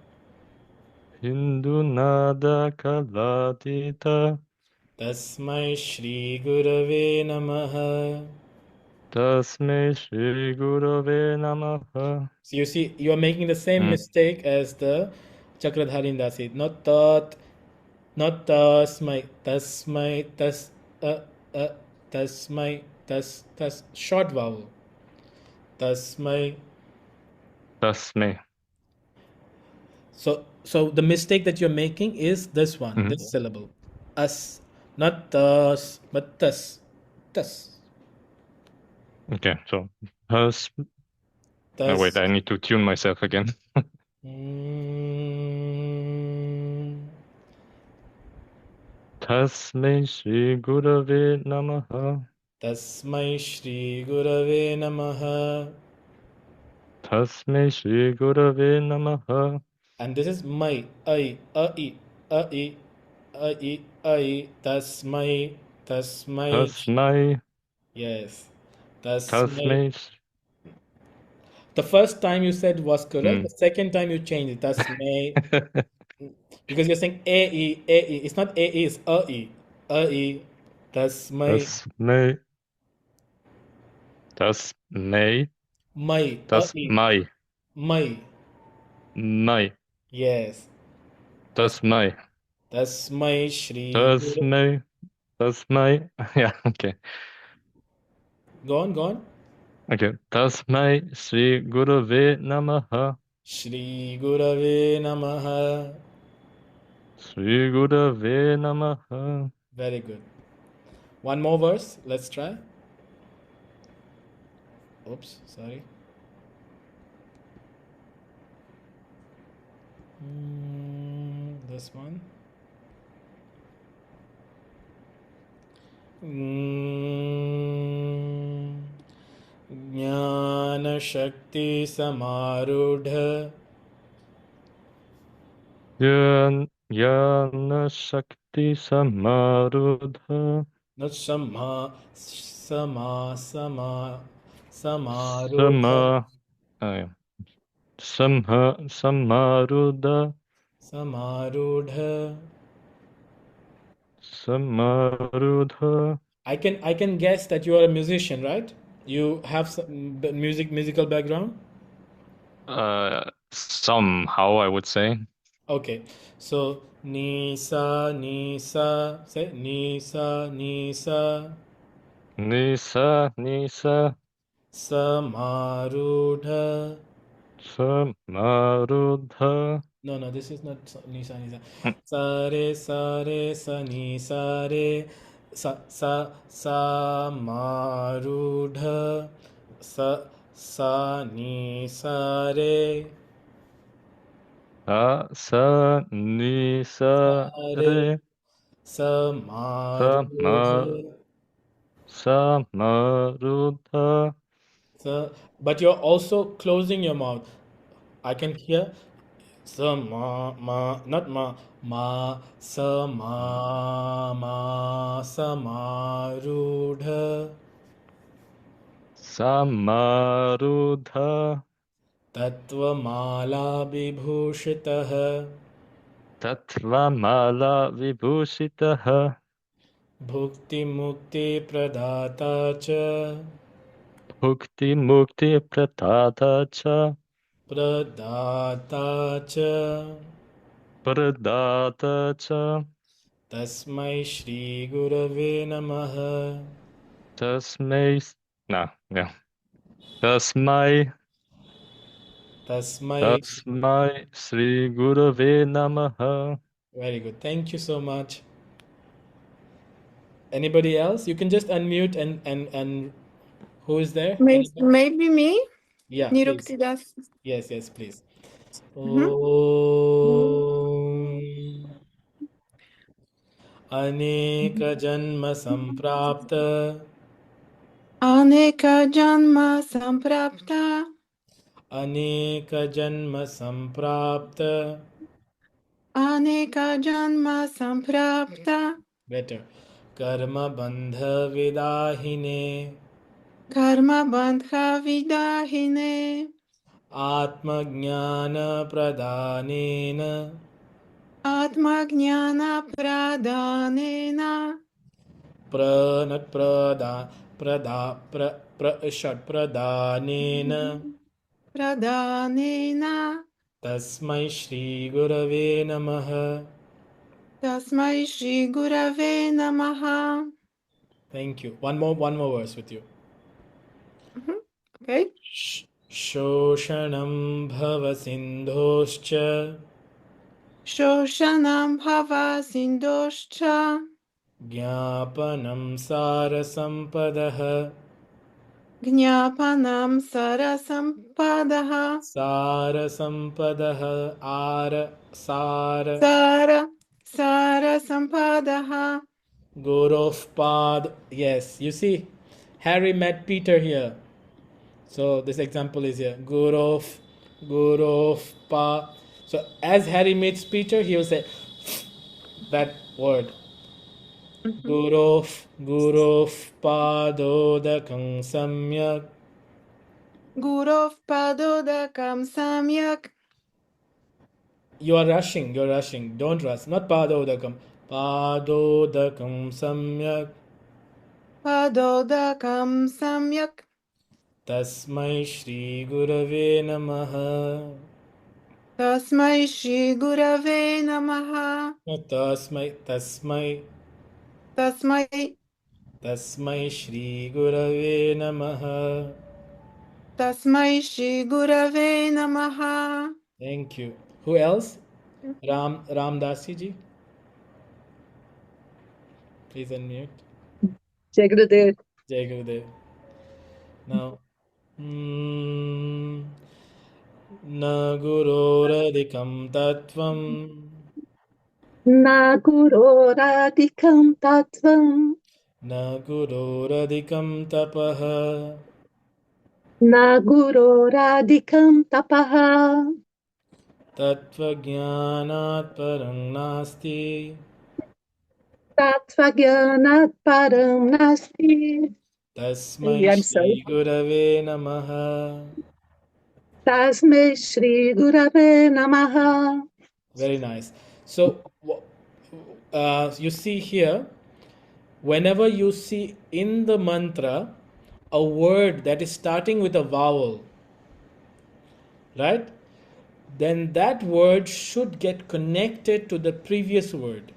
F: Hindunada Kalatita.
A: Tasmai Shri Gurave Namaha.
F: Tasmai Shri Gurave Namaha.
A: So you see, you are making the same mistake as the Chakradharin Dasi. Not tasmai, tasmai, tas, short vowel. Tasmai.
F: Tasmai.
A: So the mistake that you're making is this one, this syllable. As, not tas, but tas.
F: Okay, so tas. Oh, wait, I need to tune myself again. Tasmai Shri Gurave Namaha.
A: Tasmai Shri Gurave Namaha.
F: Tasmai Shri Gurave Namaha.
A: And this is my, I, I, I, I, tasmai, tasmai.
F: Tasmai.
A: Yes, tasmai.
F: Tasmai.
A: The first time you said was correct. The second time you changed it. Tasmai. Because you're saying A-E, A-E. It's not A-E, it's A-E. A-E. Tasmai.
F: Tasmai. Tasmai.
A: Mai. A-E.
F: Tasmai.
A: Mai.
F: Mai.
A: Yes.
F: Tasmai.
A: Tasmai Shri Guru.
F: Tasmai. Tasmai. Yeah, okay.
A: Go on, go on.
F: Okay. Tasmai Sri Gurave Namaha.
A: Shri Gurave Namaha.
F: Sri Gurave Namaha.
A: Very good. One more verse. Let's try. Oops, sorry. This one. ज्ञान शक्ति समारूढ़
F: Jnana Shakti Samarudha.
A: न समारूढ़
F: Sama. Oh, yeah. Samarudha.
A: समारूढ़.
F: Samarudha.
A: I can guess that you are a musician, right? You have some musical background.
F: Somehow I would say.
A: Okay, so Nisa Nisa, say Nisa Nisa,
F: Nisa Nisa
A: Samarudha.
F: Samarudha.
A: No, this is not Nisa Nisa. Sa re sa re sa ni sa re sa Samarudha. Sa ni sa re
F: Sa Nisa
A: re
F: Re
A: Samarudha.
F: Samarudha.
A: But you're also closing your mouth. I can hear not samarudha.
F: Samarudha.
A: Tatvamala vibhushitah.
F: Tatvamala Vibhushitaha.
A: Bhukti mukti pradata cha.
F: Bhukti Mukti Pratata Cha.
A: Pradata cha.
F: Pradata Cha.
A: Tasmai Shri Gurave Namaha.
F: Tasmai. No, yeah. Tasmai.
A: Tasmai.
F: Tasmai Sri Gurave Namaha.
A: Very good. Thank you so much. Anybody else? You can just unmute and who is there? Anybody?
G: Maybe me,
A: Yeah, please.
G: Niruktidas.
A: Yes, please.
G: Mhm.
A: Om Aneka Janma Samprapta
G: Aneka janma samprapta,
A: Aneka Janma Samprapta.
G: aneka janma samprapta,
A: Better. Karma Bandha Vidahine
G: karma bandha vidahine,
A: Atma Jnana Pradhanena
G: atma jnana pradhanena,
A: not pradhanena
G: pradhanena,
A: Tasmai Shri Gurave Namaha.
G: tasmai shri gurave namaha.
A: Thank you. One more verse with you.
G: Okay.
A: Shoshanam bhava sindhoscha
G: Shoshanam bhava sindoscha,
A: Jnapanam sarasampadaha
G: jnapanam sarasampadaha,
A: Sarasampadaha Sara
G: Sara Sampadaha.
A: Gurofpad. Yes, you see, Harry met Peter here. So this example is here. Gurofpa. So as Harry meets Peter, he will say that word. Gurof padodakam samyak.
G: Gurof padodakam samyak.
A: You are rushing, you're rushing. Don't rush. Not padodakam. Padodakam samyak.
G: Padodakam samyak.
A: Tasmai Shri Gurave Namaha.
G: Tasmai Shri Gurave Namaha.
A: Tasmai Shri Gurave Namaha.
G: Tasmai Shri Gurave Namaha.
A: Thank you. Who else? Ramdasi ji. Please unmute.
H: Jai Gurudev.
A: Jai Gurudev. Now, na guroradikam tattvam.
H: Na guroradikam tattvam.
A: Na guroradikam tapaha.
H: Na guroradikam tapaha.
A: Tattvajnanat parang nasti.
H: Tattvagyanat param nasti.
A: Tasmai
H: I'm sorry.
A: Shri Gurave Namaha.
H: Tasmai Shri Gurave Namaha.
A: Very nice. So, you see here, whenever you see in the mantra a word that is starting with a vowel, right? Then that word should get connected to the previous word.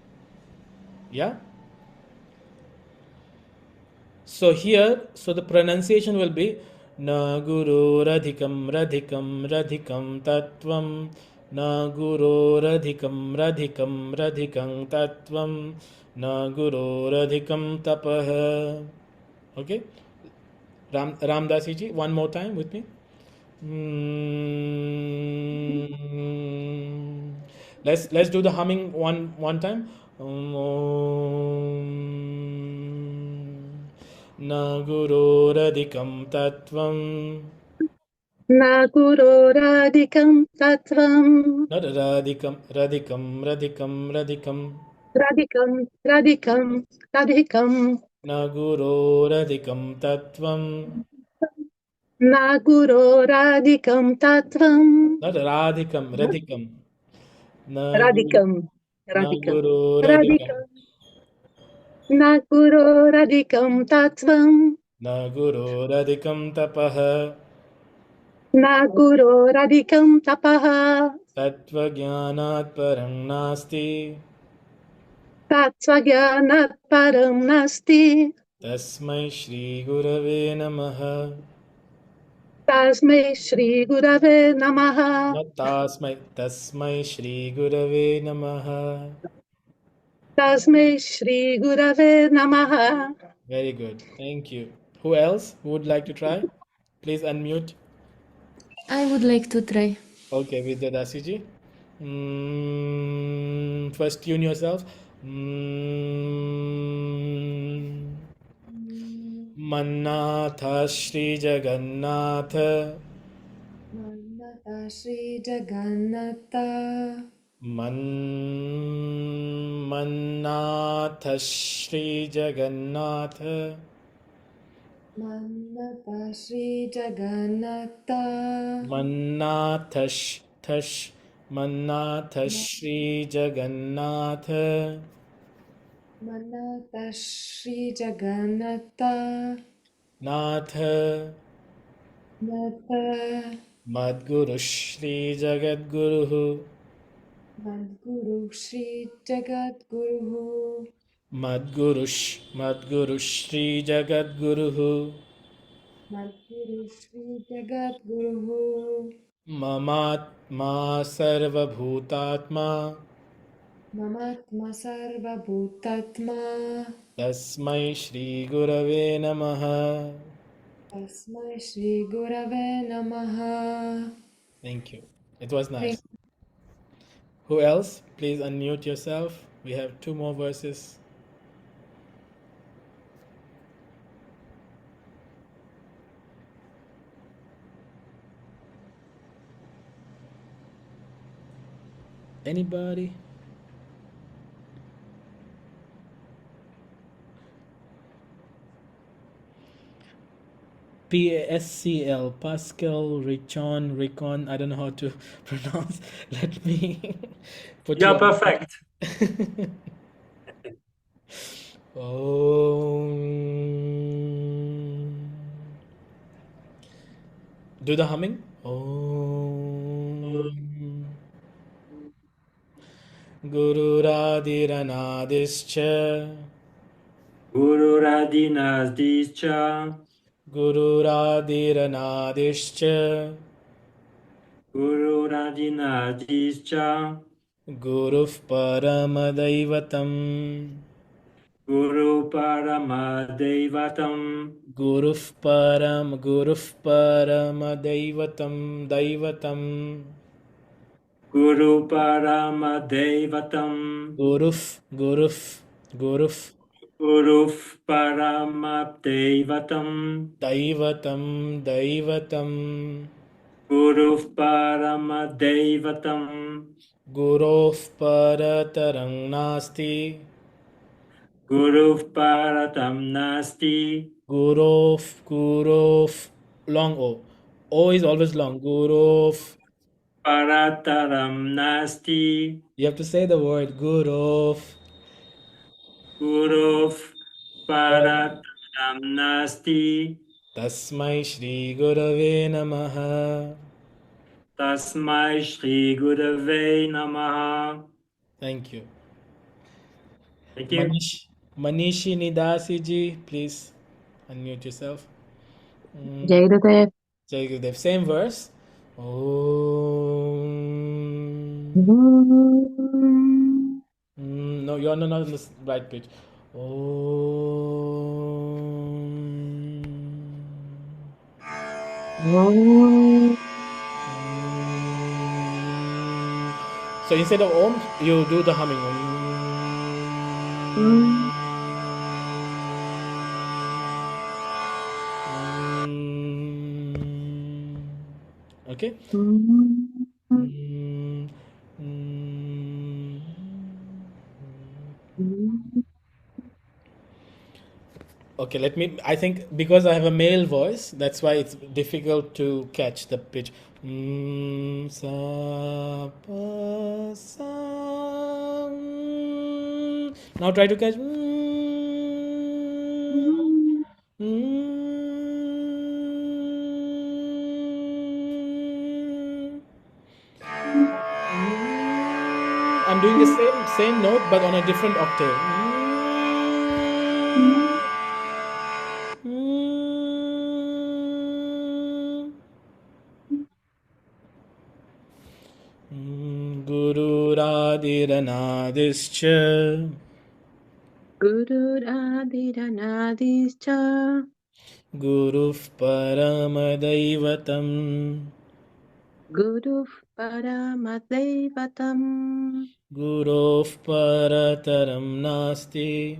A: Yeah? So here, so the pronunciation will be Na Guru Radhikam Radhikam Radhikam Tattvam. Na Guru Radhikam Radhikam Radhikam Tattvam. Na Guru Radhikam Tapah. Okay? Ramdasi ji, one more time with me. Let's do the humming one time. Na guroradikam tattvam.
H: Na guroradikam tattvam.
A: Not radikam, radikam.
H: Radikam, radikam, radikam.
A: Na guroradikam tattvam.
H: Na guroradikam tattvam.
A: Not radikam. Na
H: Radikam, radikam,
A: guroradikam.
H: radikam. Na guroradikam tattvam.
A: Na guroradikam tapah.
H: Na guroradikam tapaha.
A: Tattvajnanat parang nasti.
H: Tattvagyanat param nasti.
A: Tasmai Shri Gurave Namaha.
H: Tasmai Shri Gurave Namaha.
A: Not tasmai Shri Gurave Namaha.
H: Tasmai Shri Gurave Namaha.
A: Very good. Thank you. Who else would like to try? Please unmute.
I: I would like to try.
A: Okay, Vidyadasi ji. First tune yourself. Mannatha Shri Jagannatha.
I: Mannatha Shri Jagannatha.
A: Mannatha Shri Jagannatha.
I: Mannatha Shri Jagannatha.
A: Mannatha Shri Jagannatha.
I: Mannatha Shri Jagannatha.
A: Natha.
I: Natha.
A: Madguru Shri Jagadguru.
I: Madguru Shri Jagadguru.
A: Madguru Shri Jagadguru.
I: Madguru Shri Jagadguru.
A: Mamatma Sarvabhutatma.
I: Mamatma Sarvabhutatma.
A: Tasmai Shri Gurave Namaha.
I: Tasmai Shri Gurave Namaha.
A: Thank you. It was nice. Who else? Please unmute yourself. We have two more verses. Anybody? PASCL, Pascal, Recon, I don't know how to pronounce. Let me put you
J: Yeah,
A: on.
J: perfect.
A: Om. Do the humming. Om. Gururadhiranadischa.
J: Gururadinasdischa.
A: Gururadhiranadischa.
J: Gururadinasdischa.
A: Guruf Paramadaivatam.
J: Guru Paramadaivatam.
A: Guruf Paramadaivatam Daivatam.
J: Guru Paramadaivatam.
A: Guruf
J: Guru Paramadaivatam.
A: Daivatam.
J: Guru Paramadaivatam.
A: Gurof Paratarang Nasti.
J: Guru Paratam Nasti.
A: Gurof, long O. O is always long. Gurof.
J: Parataram Nasti.
A: You have to say the word Gurof.
J: Guru Parataram Nasti.
A: Tasmai Shri Gurave Namaha.
J: Tasmai Shri Gurave Namaha.
A: Thank you.
J: Thank you.
A: Manishi Nidasi ji, please unmute yourself.
H: Jai Gurudev.
A: Jai Gurudev. Same verse. Om. No, you're not on the right pitch. So instead of Om, you do the humming. Okay? Okay, I think because I have a male voice, that's why it's difficult to catch the pitch. Sa, pa, sa, Now try to catch. I'm doing the same note but on a different octave. Gururadhiranadischa.
H: Gururadhiranadischa.
A: Guruf Paramadaivatam.
H: Guru Paramadaivatam.
A: Guruf Parataram Nasti.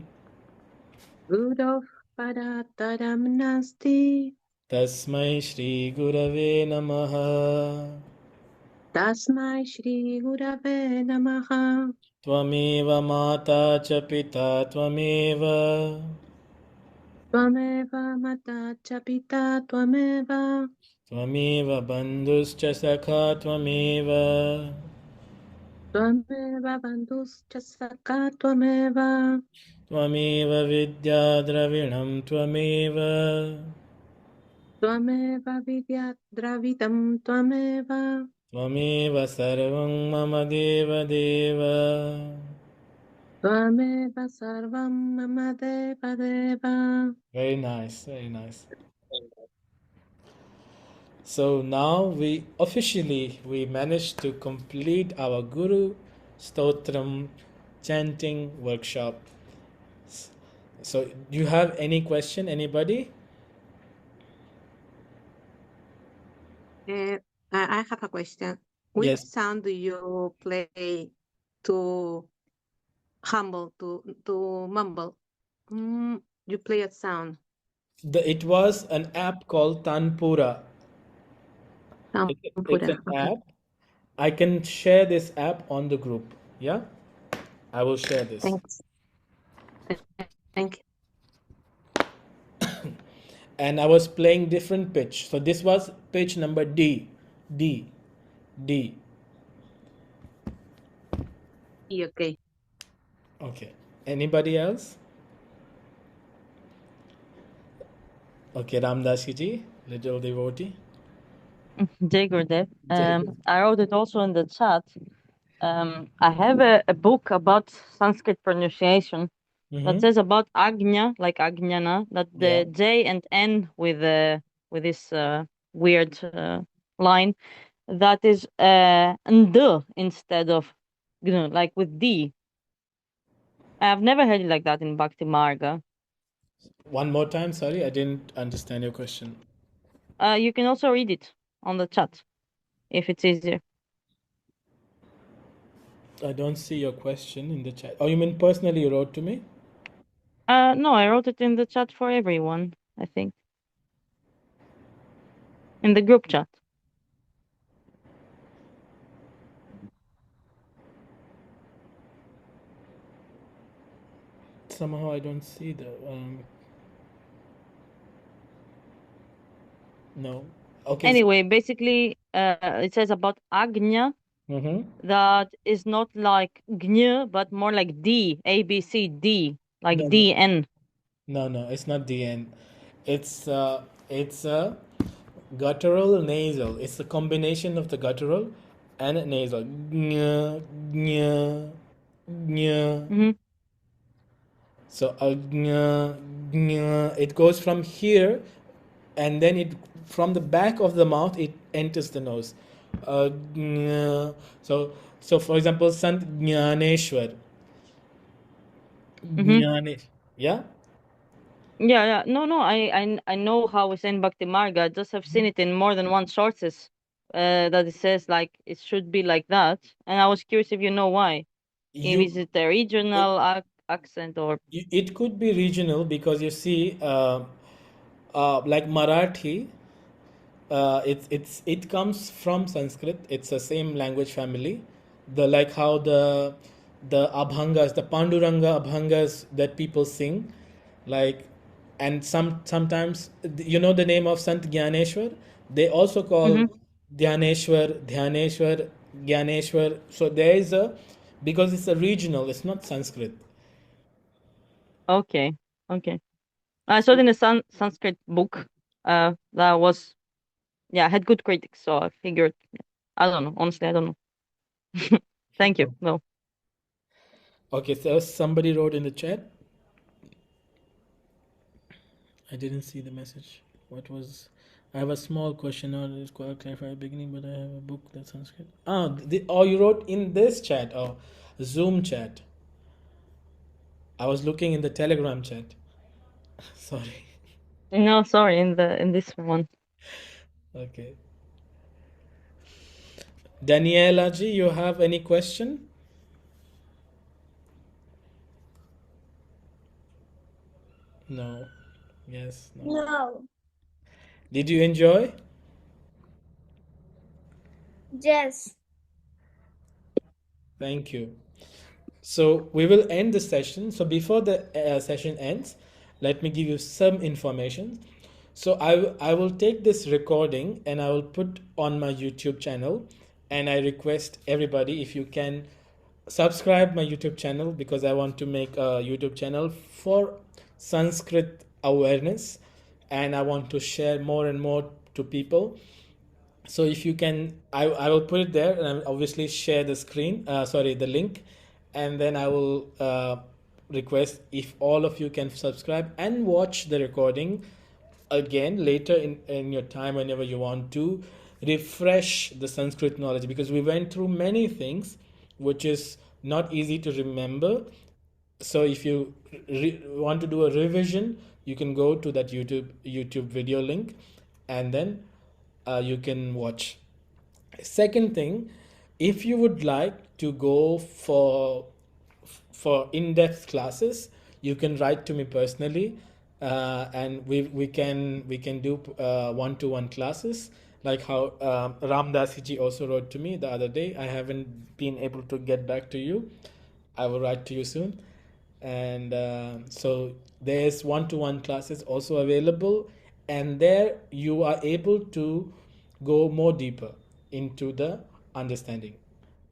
H: Guru Parataram Nasti.
A: Tasmai Shri Gurave Namaha.
H: Tasmai Shri Gurave Namaha.
A: Tvameva Mata cha Pita Tvameva.
H: Tvameva Mata cha Pita Tvameva.
A: Tvameva Bandhuscha Sakha Tvameva.
H: Tvameva Bandhuscha Sakha Tvameva.
A: Tvameva Vidya Dravinam Tvameva.
H: Tvameva Vidyat Dravidam Tvameva.
A: Tvameva Sarvam Mama Deva Deva.
H: Tvameva Sarvam Mama Deva Deva.
A: Very nice, very nice. So now we managed to complete our Guru Stotram chanting workshop. So do you have any question, anybody?
H: I have a question. Which
A: Yes.
H: sound do you play to humble, to mumble? You play a sound.
A: It was an app called Tanpura. It's
H: Tampura.
A: an
H: Okay.
A: app, I can share this app on the group. Yeah, I will share this.
H: Thanks. Thank you.
A: And I was playing different pitch. So this was pitch number D, D, D.
H: Okay.
A: Okay. Anybody else? Okay, Ramdas ji, little devotee.
D: Jai Gurudev.
A: Jai Guru.
D: I wrote it also in the chat. I have a book about Sanskrit pronunciation that says about Agnya, like Ajnana, that the J and N with this weird line, that is nd instead of gn, like with D. I've never heard it like that in Bhakti Marga.
A: One more time, sorry, I didn't understand your question.
D: You can also read it on the chat if it's easier.
A: I don't see your question in the chat. Oh, you mean personally you wrote to me?
D: No, I wrote it in the chat for everyone, I think. In the group chat.
A: Somehow I don't see the no. Okay.
D: Anyway, basically, it says about Agnya that is not like Gny, but more like D, A, B, C, D, like
A: No,
D: D, N.
A: No, it's not DN. It's a guttural nasal. It's a combination of the guttural and nasal. Gnya, gnya, gnya. So gnya, gnya. It goes from here, and then it from the back of the mouth it enters the nose. Gnya. So for example, Sant Jnaneshwar. Jnanesh. Yeah.
D: Yeah. No. I know how it's in Bhakti Marga. I just have seen it in more than one sources that it says like it should be like that, and I was curious if you know why. Is it a regional accent or?
A: It could be regional because you see, like Marathi, it comes from Sanskrit. It's the same language family. The like how the abhangas, the Panduranga abhangas that people sing, like, and sometimes you know the name of Sant Gyaneshwar. They also call Dhyaneshwar, Dhyaneshwar, Gyaneshwar. So there is a because it's a regional. It's not Sanskrit.
D: Okay. I saw it in a Sanskrit book that was, had good critics, so I figured, I don't know. Honestly, I don't know. Thank you. No.
A: Okay, so somebody wrote in the chat. I didn't see the message. What was? I have a small question. It's quite clarify at the beginning, but I have a book that's Sanskrit. You wrote in this chat or Zoom chat. I was looking in the Telegram chat. Sorry.
D: No, sorry, in this one.
A: Okay. Daniela ji, you have any question? No. Yes. No.
C: No.
A: Did you enjoy?
C: Yes.
A: Thank you. So we will end the session. So before the session ends, let me give you some information. So I will take this recording and I will put on my YouTube channel, and I request everybody if you can subscribe my YouTube channel, because I want to make a YouTube channel for Sanskrit awareness, and I want to share more and more to people. So if you can, I will put it there, and I will obviously share the screen, the link, and then I will request if all of you can subscribe and watch the recording again later in your time whenever you want to refresh the Sanskrit knowledge, because we went through many things which is not easy to remember. So if you want to do a revision, you can go to that YouTube video link, and then you can watch. Second thing, if you would like to go for in-depth classes, you can write to me personally, and we can do one-to-one classes. like how Ram Dasiji also wrote to me the other day. I haven't been able to get back to you. I will write to you soon. And so there's one-to-one classes also available, and there you are able to go more deeper into the understanding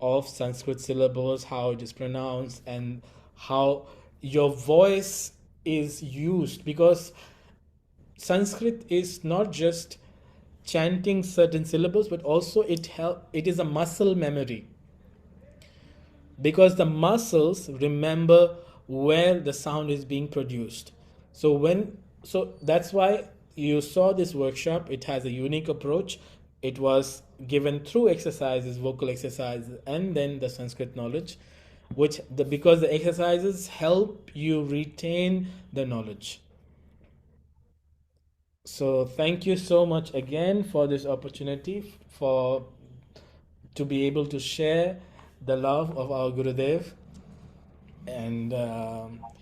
A: of Sanskrit syllables, how it is pronounced, and how your voice is used, because Sanskrit is not just chanting certain syllables, but also it is a muscle memory, because the muscles remember where the sound is being produced. So that's why you saw this workshop. It has a unique approach. It was given through exercises, vocal exercises, and then the Sanskrit knowledge, because the exercises help you retain the knowledge. So thank you so much again for this opportunity for to be able to share the love of our Gurudev and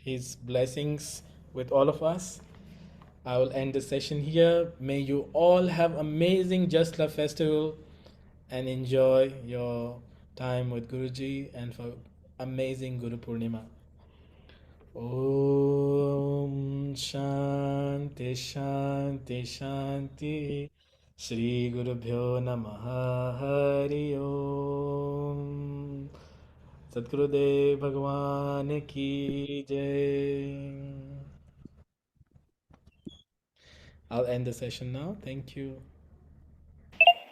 A: his blessings with all of us. I will end the session here. May you all have amazing Just Love Festival and enjoy your time with Guruji and for amazing Guru Purnima. Om Shanti Shanti Shanti Shri Guru Bhyo Namaha Hari Om Satgurudev Bhagwan Ki Jai. I'll end the session now. Thank you.